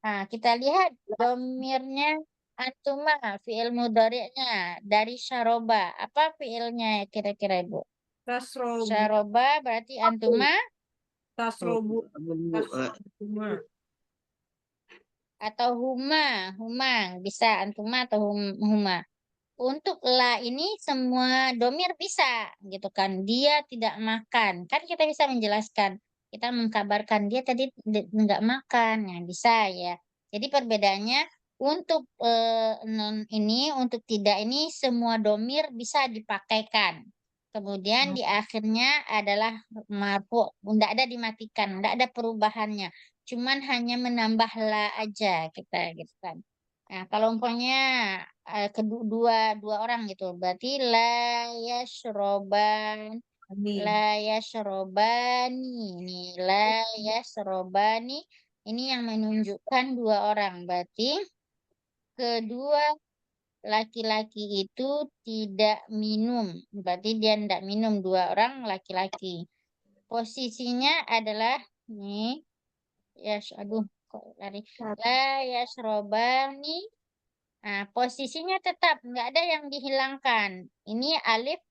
kita lihat domirnya antuma fiil mudhari'nya dari syaroba. Apa fiilnya kira-kira Ibu? Tasrobu. Syaroba berarti antuma Tasrobu. Tasrobu. atau huma bisa antuma atau huma. Untuk la ini semua domir bisa gitu kan. Dia tidak makan. Kan kita bisa menjelaskan. Kita mengkabarkan dia tadi nggak makan. Ya bisa ya. Jadi perbedaannya untuk non ini untuk tidak ini semua domir bisa dipakaikan. Kemudian di akhirnya adalah marfu, tidak ada dimatikan, tidak ada perubahannya. Cuman hanya menambah la aja kita gitu kan. Nah, kalau umpamanya kedua dua orang gitu, berarti yashroban, la Amin. yashrobani, ini la yashrobani, ini yang menunjukkan 2 orang, berarti kedua laki-laki itu tidak minum. Berarti dia tidak minum, 2 orang laki-laki. Posisinya adalah nih, aduh kok lari. La yasrobani. Nah, posisinya tetap nggak ada yang dihilangkan. Ini alif,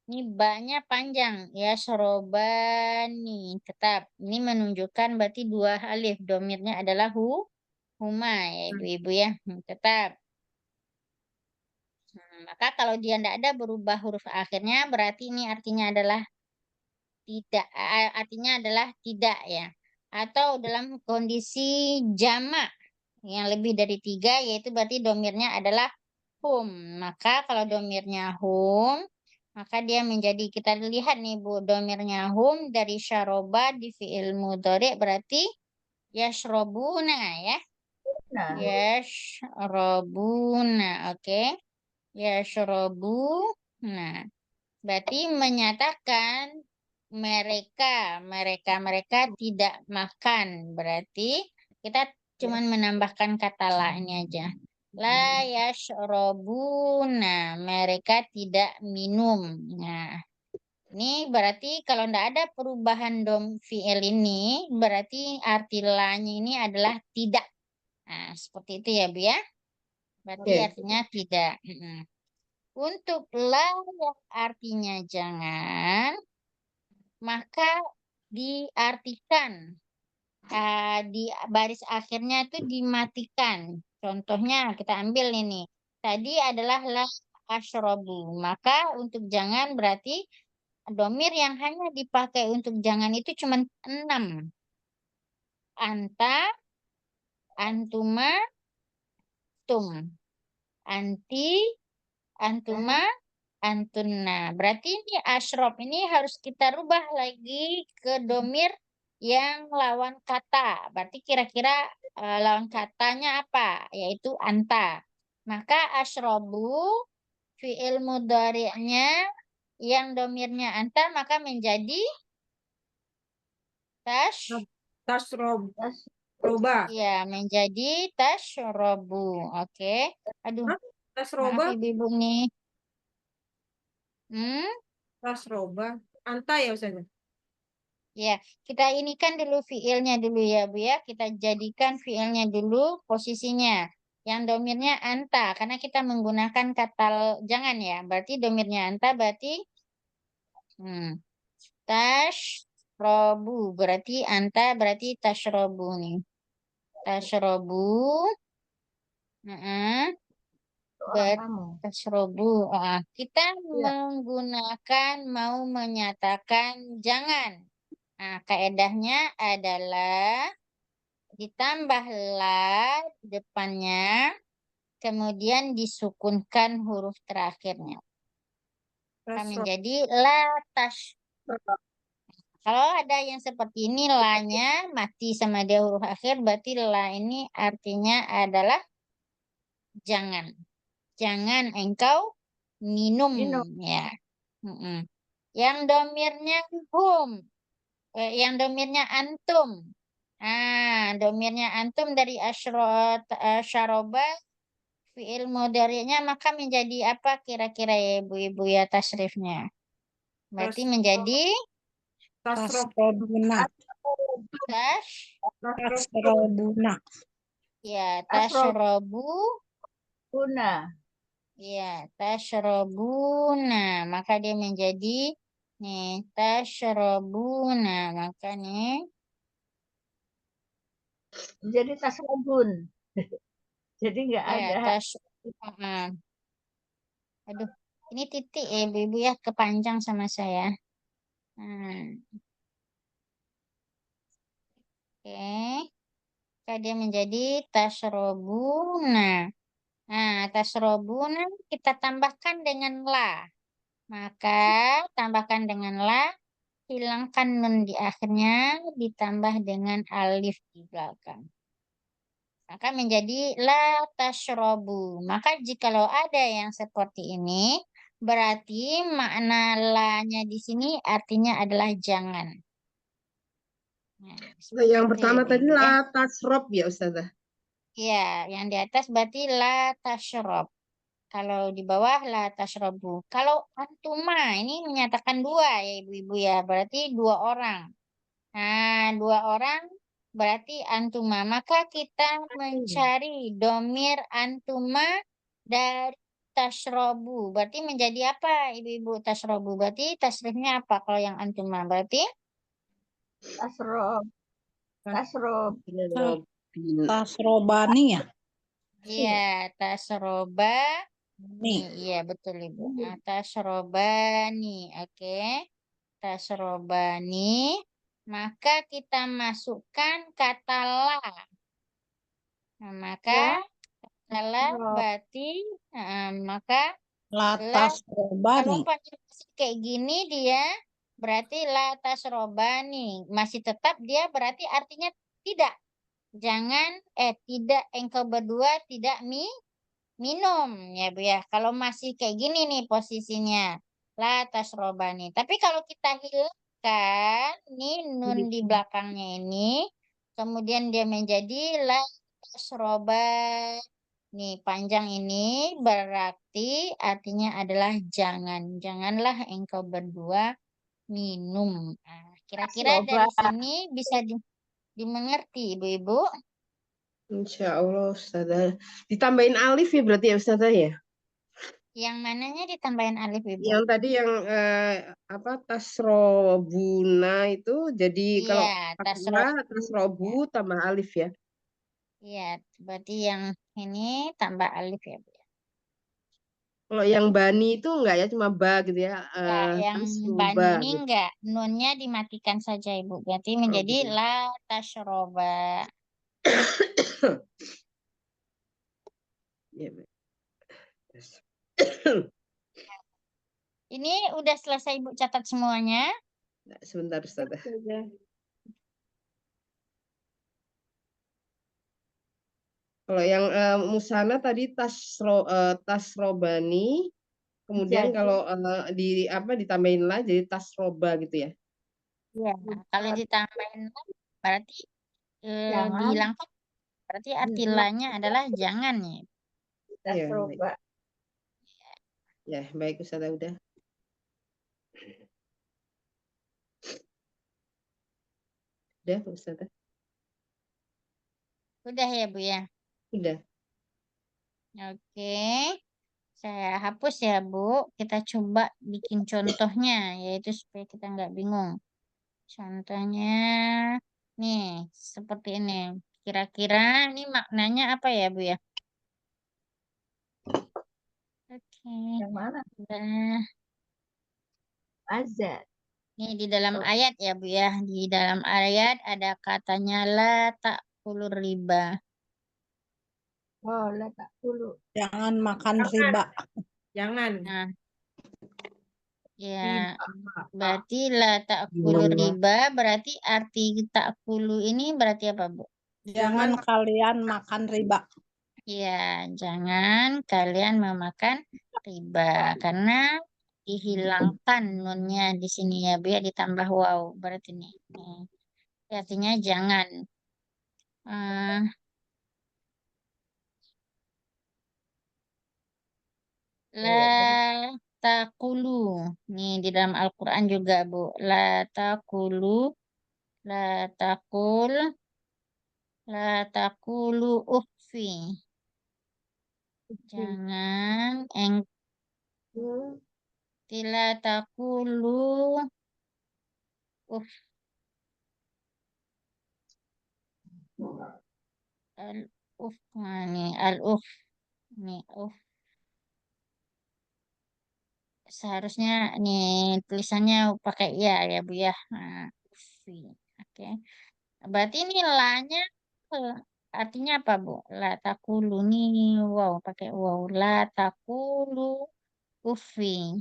ini ba-nya panjang. Yasrobani tetap. Ini menunjukkan berarti 2 alif. Domirnya adalah huma ya ibu-ibu ya. Tetap. Maka kalau dia tidak ada berubah huruf akhirnya, berarti ini artinya adalah tidak. Artinya adalah tidak ya. Atau dalam kondisi jamak yang lebih dari 3, yaitu berarti domirnya adalah hum. Maka kalau domirnya hum, maka dia menjadi, kita lihat nih Bu, domirnya hum dari syaroba di fi'il mudhari berarti yashrobuna ya. Nah, Yashrobuna, oke. Yashrobuna. Berarti menyatakan mereka tidak makan. Berarti kita cuman menambahkan kata la ini aja. La yashrobuna, mereka tidak minum. Nah, ini berarti kalau tidak ada perubahan dom fi'il ini, berarti arti la-nya ini adalah tidak. Nah, seperti itu ya, Bu ya. Berarti Oke. artinya tidak. Untuk la yang artinya jangan, maka diartikan di baris akhirnya itu dimatikan. Contohnya kita ambil ini. Tadi adalah la asyrobu. Maka untuk jangan berarti domir yang hanya dipakai untuk jangan itu cuma 6. Anta, antuma, tum. Anti, antuma, antunna. Berarti ini asyrob ini harus kita rubah lagi ke domir yang lawan kata. Berarti kira-kira lawan katanya apa? Yaitu anta. Maka asyrobu fi'il mudhari'nya yang domirnya anta maka menjadi tash. Tasroba. Ya, menjadi tashrobu. Oke. Aduh, Hah? maaf Tasroba. ibu-ibu nih. Hmm? Tasroba. Anta ya Ustazah? Ya, kita ini kan dulu fiilnya dulu ya Bu ya. Kita jadikan fiilnya dulu posisinya. Yang domirnya anta. Karena kita menggunakan kata jangan ya. Berarti domirnya anta berarti tash robu. Berarti anta berarti tashrobu nih. Tashrobu. orang kamu. Tashrobu. Kita menggunakan mau menyatakan jangan. Nah, kaedahnya adalah ditambah la depannya, kemudian disukunkan huruf terakhirnya. Akan menjadi la tash. Kalau ada yang seperti ini, la-nya mati sama dia huruf akhir, berarti la ini artinya adalah jangan. Jangan engkau minum. Ya. Yang domirnya hum. Yang domirnya antum. Domirnya antum dari asyaroba fi'il mudhari'nya maka menjadi apa kira-kira ya ibu-ibu ya tasrifnya? Berarti menjadi Tasrobuna. Tasrobuna. ya tashrobu Guna. ya tashrobuna maka dia menjadi nih tashrobuna maka nih Jadi tas sabun. Jadi nggak ya ada. aduh ini titik ya ibu-ibu ya kepanjang sama saya. Oke, dia menjadi tashrobuna. Nah, tasrobuna kita tambahkan dengan la. Maka tambahkan dengan la, hilangkan nun di akhirnya, ditambah dengan alif di belakang. Maka menjadi la tashrobu. Maka jikalau ada yang seperti ini, berarti makna la-nya di sini artinya adalah jangan. Nah, Yang itu pertama ya, tadi Bu, ya. la tasrob ya Ustazah. Ya, yang di atas berarti la tashrob. Kalau di bawah la tashrabu. Kalau antuma ini menyatakan dua ya ibu-ibu ya. Berarti dua orang. Nah, dua orang berarti antuma. Maka kita mencari domir antuma dari tashrobu. Berarti menjadi apa ibu-ibu tashrobu? Berarti tasrifnya apa kalau yang antuma? Berarti Tasrob, tasrob, Robin. Tasrobani ya? iya tasroba. Nih. Nih, iya betul ibu. Nah, tasrobani. Oke. Tasrobani. Maka kita masukkan kata la. Nah, maka ya, salah tasrob, berarti maka La la kalau tasrobani. umpamanya masih kayak gini dia berarti la tasrobani masih tetap dia berarti artinya tidak. Jangan tidak engkau berdua tidak minum ya Bu ya. Kalau masih kayak gini nih posisinya la tasrobani. Tapi kalau kita hilangkan nih nun di belakangnya ini kemudian dia menjadi la tasroba. Nih panjang ini berarti artinya adalah jangan. Janganlah engkau berdua minum. Nah, kira-kira tasroba, dari sini bisa dimengerti Ibu-ibu? Insya Allah Ustazah. Ditambahin alif ya berarti ya Ustazah ya? Yang mananya ditambahin alif Ibu? Yang tadi yang apa tasrobuna itu jadi kalau Iya, pakai tasrob. la tasrobu tambah alif ya. Iya, berarti yang ini tambah alif ya Bu. Kalau yang bani itu enggak ya cuma ba gitu ya. Ya, yang Tasruba bani ini gitu. enggak, nunnya dimatikan saja Ibu. Berarti Oh, menjadi gitu. la tashroba. Ya, baik. Ini udah selesai Ibu catat semuanya. Sebentar Ustazah. Kalau yang musana tadi tasrobani, kemudian jadi kalau di apa ditambahin la jadi tasroba gitu ya. Iya, kalau ditambahin la, berarti jangan, dihilangkan. Berarti arti lanya adalah jangan ya. Ya, baik. tasroba, Ya, baik Ustazah udah. Udah Ustazah. Udah ya Bu ya. Udah. Oke. Saya hapus ya Bu. Kita coba bikin contohnya, yaitu supaya kita nggak bingung. Contohnya nih, seperti ini. Kira-kira ini maknanya apa ya Bu ya? Oke. yang mana? Nah, Azad, ini di dalam ayat ya Bu ya. Di dalam ayat ada katanya la ta'kulur riba. oh, letak dulu, Jangan makan riba. Jangan. Nah, ya riba, berarti la ta'kulur riba berarti arti ta'kulu ini berarti apa Bu? Jangan kalian makan riba. Ya, jangan kalian memakan riba karena dihilangkan nunnya di sini ya Bu ya ditambah waw berarti nih. Artinya jangan. Eh, la takulu. Nih di dalam Al-Quran juga Bu. La takulu. La takul. La takulu uffi. Jangan la takulu uff. Al uff. Nah, nih al uff. Nih uff. Seharusnya nih tulisannya pakai ya Bu ya. Nah, uffi. Oke. Berarti ini la-nya artinya apa Bu? La takulu nih wow pakai wow. La takulu ufi.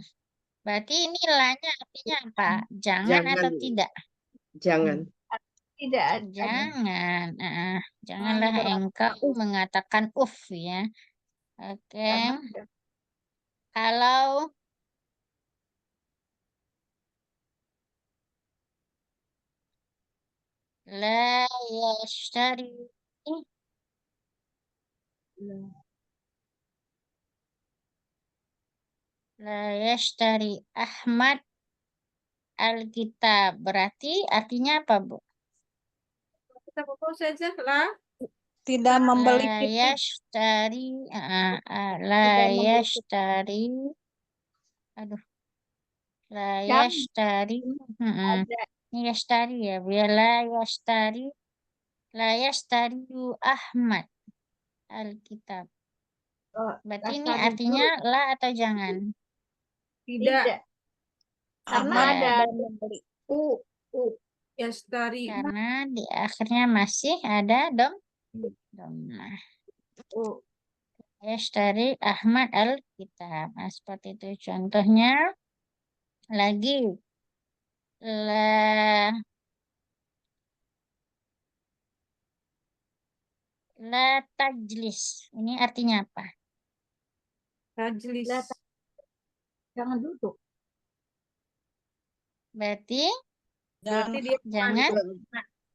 Berarti ini la-nya artinya apa? Jangan Jangan. atau tidak? Jangan. tidak ada, Jangan. Janganlah engkau mengatakan uf ya. Oke. karena ada Kalau la yashtari La yashtari Ahmad al-kitab. Berarti artinya apa, Bu? Kita apa saja lah. Tidak membeli La kitab. yashtari la Tidak membeli kitab. yashtari aduh la Jam yashtari ada. ini yashtari ya Bu ya. La yashtari Ahmad al-kitab. Oh, Berarti ini Lestari artinya la atau jangan? Tidak. tidak. Karena Ahmad Tidak. ada tidak membeli. u. Yastari. Karena di akhirnya masih ada domah. U. Yashtari Ahmad al-kitab. Nah, seperti itu contohnya. Lagi la tajlis. Ini artinya apa? Tajlis. La jangan duduk. Berarti Berarti dia jangan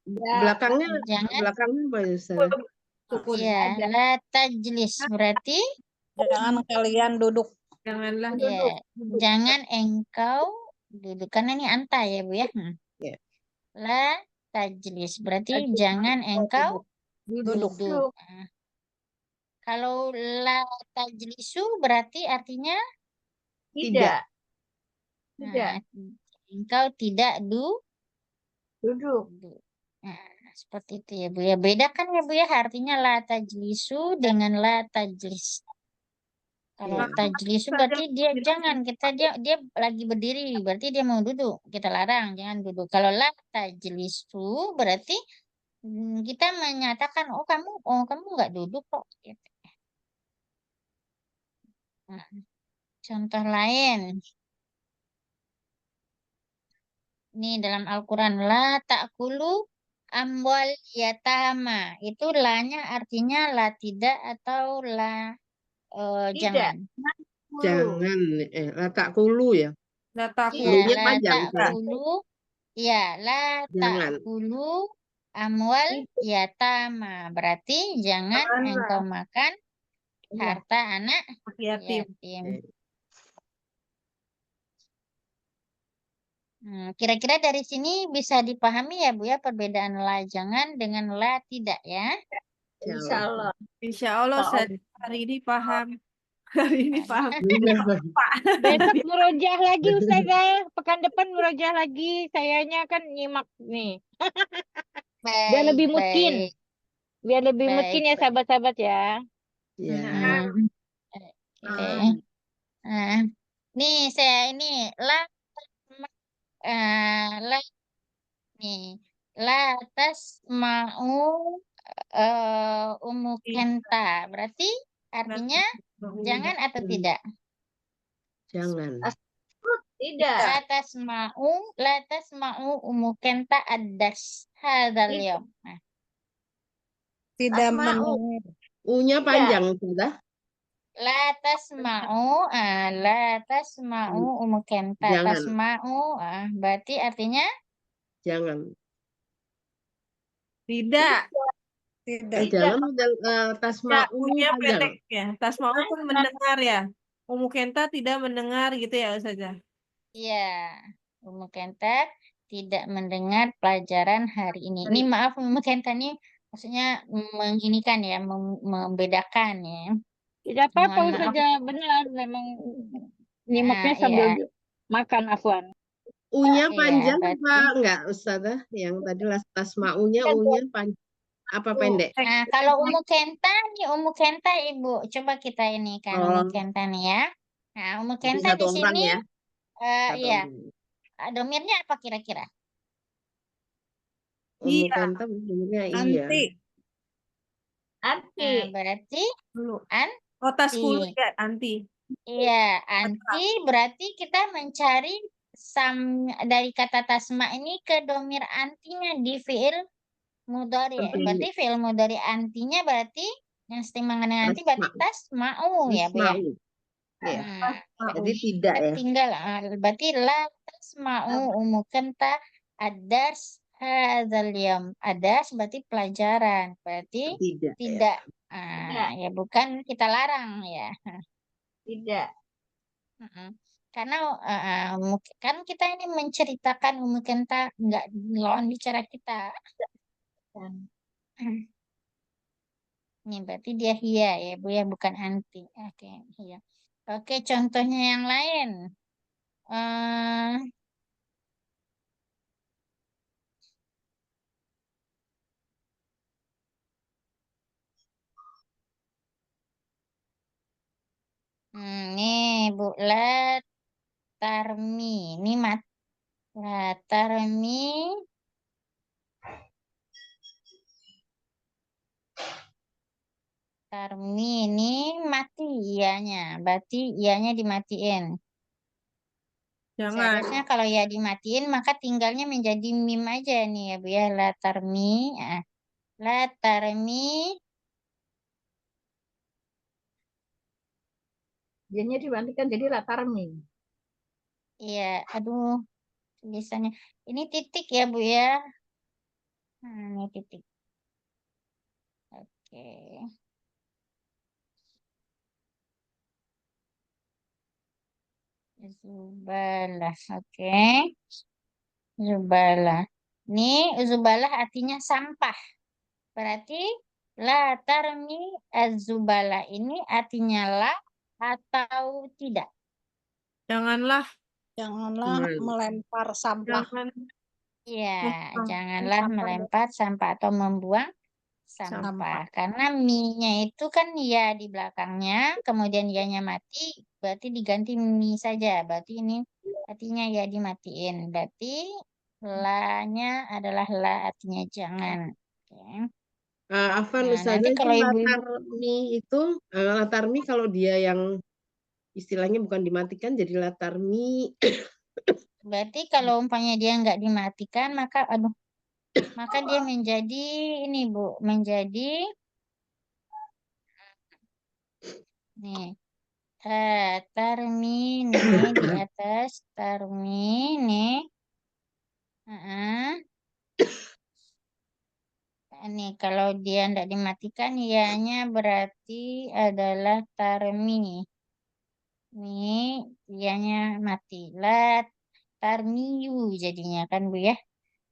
Ya, Belakangnya jangan apa ya, Ustaz? sukun. ya ada. la tajlis. Berarti Jangan kalian duduk. Janganlah ya jangan engkau duduk. Karena ini anta ya Bu ya. Ya. La tajlis. Berarti jangan engkau Duduk. duduk. Nah, kalau la tajlisu berarti artinya Tidak. Tidak. nah, engkau tidak Duduk. duduk. Nah, seperti itu ya Bu ya. Bedakan ya Bu ya artinya la tajlisu dengan la tajlis. Kalau Iya. tajlisu berarti dia jangan dia lagi berdiri berarti dia mau duduk. Kita larang jangan duduk. Kalau la tajlisu berarti kita menyatakan oh kamu nggak duduk kok gitu. Nah, contoh lain. Ini dalam Al-Quran la ta'kulu amwal yatama. Itu la-nya artinya la tidak atau la Tidak. jangan. Jangan letak kulu ya. Nataku. Ya, Kulunya la panjang. ta'kulu. Ya, la Jangan. ta'kulu amwal yatama. Berarti jangan Janganlah. engkau makan Iya. harta anak Yatim. yatim. Kira-kira dari sini bisa dipahami ya Bu ya perbedaan la jangan dengan la tidak ya. Insya Allah. Insya Allah hari ini paham. Hari ini paham. Besok murojaah lagi Ustazah. Pekan depan murojaah lagi. Sayanya kan nyimak nih. Biar Baik, lebih mungkin. baik. Biar lebih Baik, mungkin ya baik. sahabat-sahabat ya. Ya. Oke. Nah, nih saya ini la la nih la atas mau umu kenta. Berarti artinya jangan atau tidak? Jangan. Tidak. La atas mau umu kenta adas hadzal yom. Nah, Tidak Asma'u. mendengar. U-nya panjang sudah. la atas mau umu kenta. Jangan. Tasma'u berarti artinya Jangan. Tidak. Tidak. Jangan tasma Ya, U-nya punya panjang. pendek ya. Tasma'u pun mendengar ya. Umu Kenta tidak mendengar gitu ya Ustazah. iya, Umu Kenta tidak mendengar pelajaran hari ini. Ini maaf Umu Kenta ini maksudnya menginikan ya, membedakan ya. Tidak apa-apa Mohon maaf. Ustazah. Benar. Memang nyimaknya Nah, sambil iya. makan Afwan. U-nya Iya, panjang berarti- apa enggak Ustazah? Yang tadi tasma U-nya U-nya panjang apa pendek? Nah, kalau Umu Kenta nih, Umu Kenta Ibu, coba kita ini kan Umu Oh. Kenta nih ya. Nah, Umu Jadi Kenta satu di orang sini, ya. Satu iya, orang. domirnya apa kira-kira? Iya. Kenta bentuknya iya. Anti. Anti. Nah, berarti Dulu. an, Oh, tas Iya. 10 ya, anti. iya, anti berarti kita mencari dari kata tasma ini ke domir antinya di fiil mudhari. Oke. Berarti fiil mudhari antinya berarti yang setimpal dengan anti berarti tasma'u ya, Bu ya. Tasma'u. Ya. Nah, Jadi tidak ya. tinggal berarti la tasma'u umu kenta adars hadzal yam. Adars berarti pelajaran. Berarti Tidak. Ya. tidak. Ya bukan kita larang ya. Tidak. Mm-mm. Karena kan kita ini menceritakan mungkin tak nggak lawan bicara kita. Dan Ini berarti dia hia ya Bu ya, bukan anti. Oke, hia. Oke, contohnya yang lain. eh nih Bu, Tarmi. Ini Tarmi. Tarmi ini mati ianya. Berarti ianya dimatiin. Jangan. Seharusnya kalau ya dimatiin maka tinggalnya menjadi mim aja nih ya Bu ya. Tarmi. Tarmi. dianya dimatikan jadi latarmi. Iya, aduh tulisannya. Ini titik ya Bu ya. Nah, ini titik. Oke. Zubalah. Oke. Zubalah. Ini zubalah artinya sampah. Berarti la tarmi az-zubalah ini artinya la atau tidak. Janganlah. Janganlah melempar sampah. Jangan Iya, membuang janganlah sampah. melempar sampah atau membuang sampah. Sampah. Karena mi-nya itu kan ya di belakangnya, kemudian ianya mati, berarti diganti mi saja. Berarti ini artinya ya dimatiin. Berarti la-nya adalah la artinya jangan. Oke. Afan Nah, Ustazah nanti itu kalau ibu-ibu latarmi kalau dia yang istilahnya bukan dimatikan jadi latarmi. berarti kalau umpamanya dia nggak dimatikan, maka dia menjadi ini Bu, menjadi nih tarmi nih di atas tarmi nih. Heeh. Ini kalau dia tidak dimatikan, ianya berarti adalah tarmi. Ini ianya mati. Tarmiyu jadinya kan Bu ya.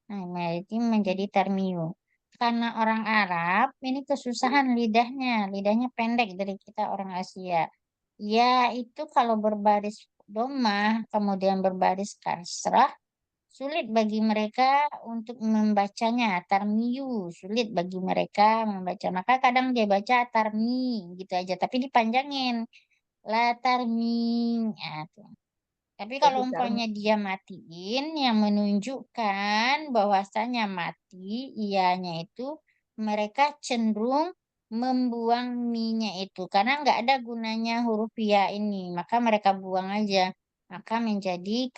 Nah, berarti menjadi tarmiyu. Karena orang Arab ini kesusahan lidahnya. Lidahnya pendek dari kita orang Asia. Ya itu kalau berbaris domah, kemudian berbaris kasrah, sulit bagi mereka untuk membacanya. Tarmiyu, sulit bagi mereka membaca. Maka kadang dia baca tarmi gitu aja, tapi dipanjangin. La tarmi. Ya, tuh. Tapi kalau Jadi tarmi. umpamanya dia matiin, yang menunjukkan bahwasanya mati, ianya itu mereka cenderung membuang mi-nya itu. Karena nggak ada gunanya huruf ya ini, maka mereka buang aja. Maka menjadi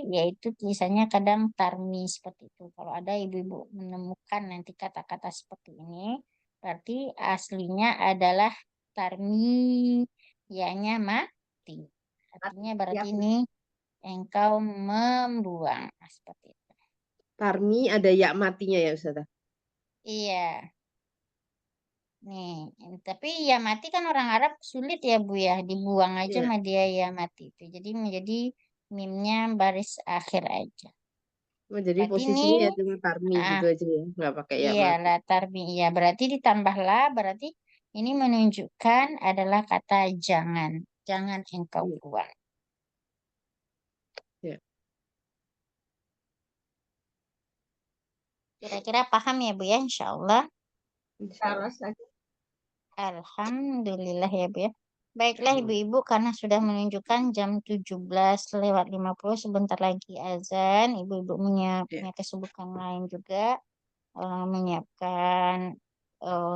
yaitu tulisannya kadang tarmi seperti itu. Kalau ada ibu-ibu menemukan nanti kata-kata seperti ini, berarti aslinya adalah tarmi, ianya mati. Artinya berarti ini engkau membuang. Nah, seperti itu. Tarmi ada ya matinya ya Ustazah. Iya. Nih, tapi ya mati kan orang Arab sulit ya Bu ya. Dibuang aja Iya. sama dia ya mati itu. Jadi menjadi mimnya baris akhir aja. Oh, jadi Berarti ini posisinya ya cuma tarmi ah, gitu aja ya, nggak pakai ya iya mati. latar iya berarti ditambahlah berarti ini menunjukkan adalah kata jangan. Jangan engkau Iya. buang. Ya. Kira-kira paham ya Bu ya insya Allah. Insya Allah. Alhamdulillah ya Bu ya. Baiklah ibu-ibu karena sudah menunjukkan jam 17:50 sebentar lagi azan. Ibu-ibu punya kesibukan lain juga. Menyiapkan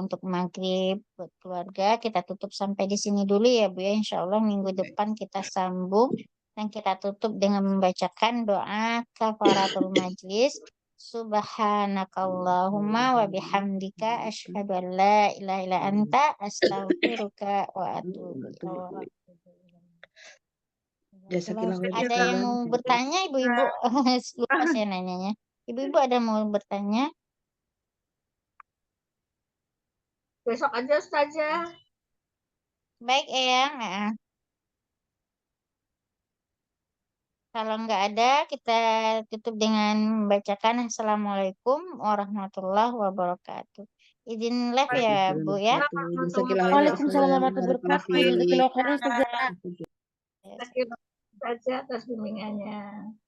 untuk maghrib buat keluarga. Kita tutup sampai di sini dulu ya Bu ya. Insya Allah minggu depan kita sambung. Dan kita tutup dengan membacakan doa kafaratul majlis. Subhanakallahumma wa bihamdika asyhadu an la ilaha illa anta astaghfiruka wa atubu ilaik. Jazakallahu Ada yang mau bertanya ibu-ibu? Lupa saya nanyanya. Ibu-ibu ada mau bertanya? Besok aja Ustazah. Baik Eyang. Kalau nggak ada, kita tutup dengan membacakan Assalamualaikum warahmatullahi wabarakatuh. Izin live ya, Bu ya. Waalaikumsalam warahmatullahi wabarakatuh. Jazakallahu khairan Ustazah. Ya, Terima kasih atas bimbingannya.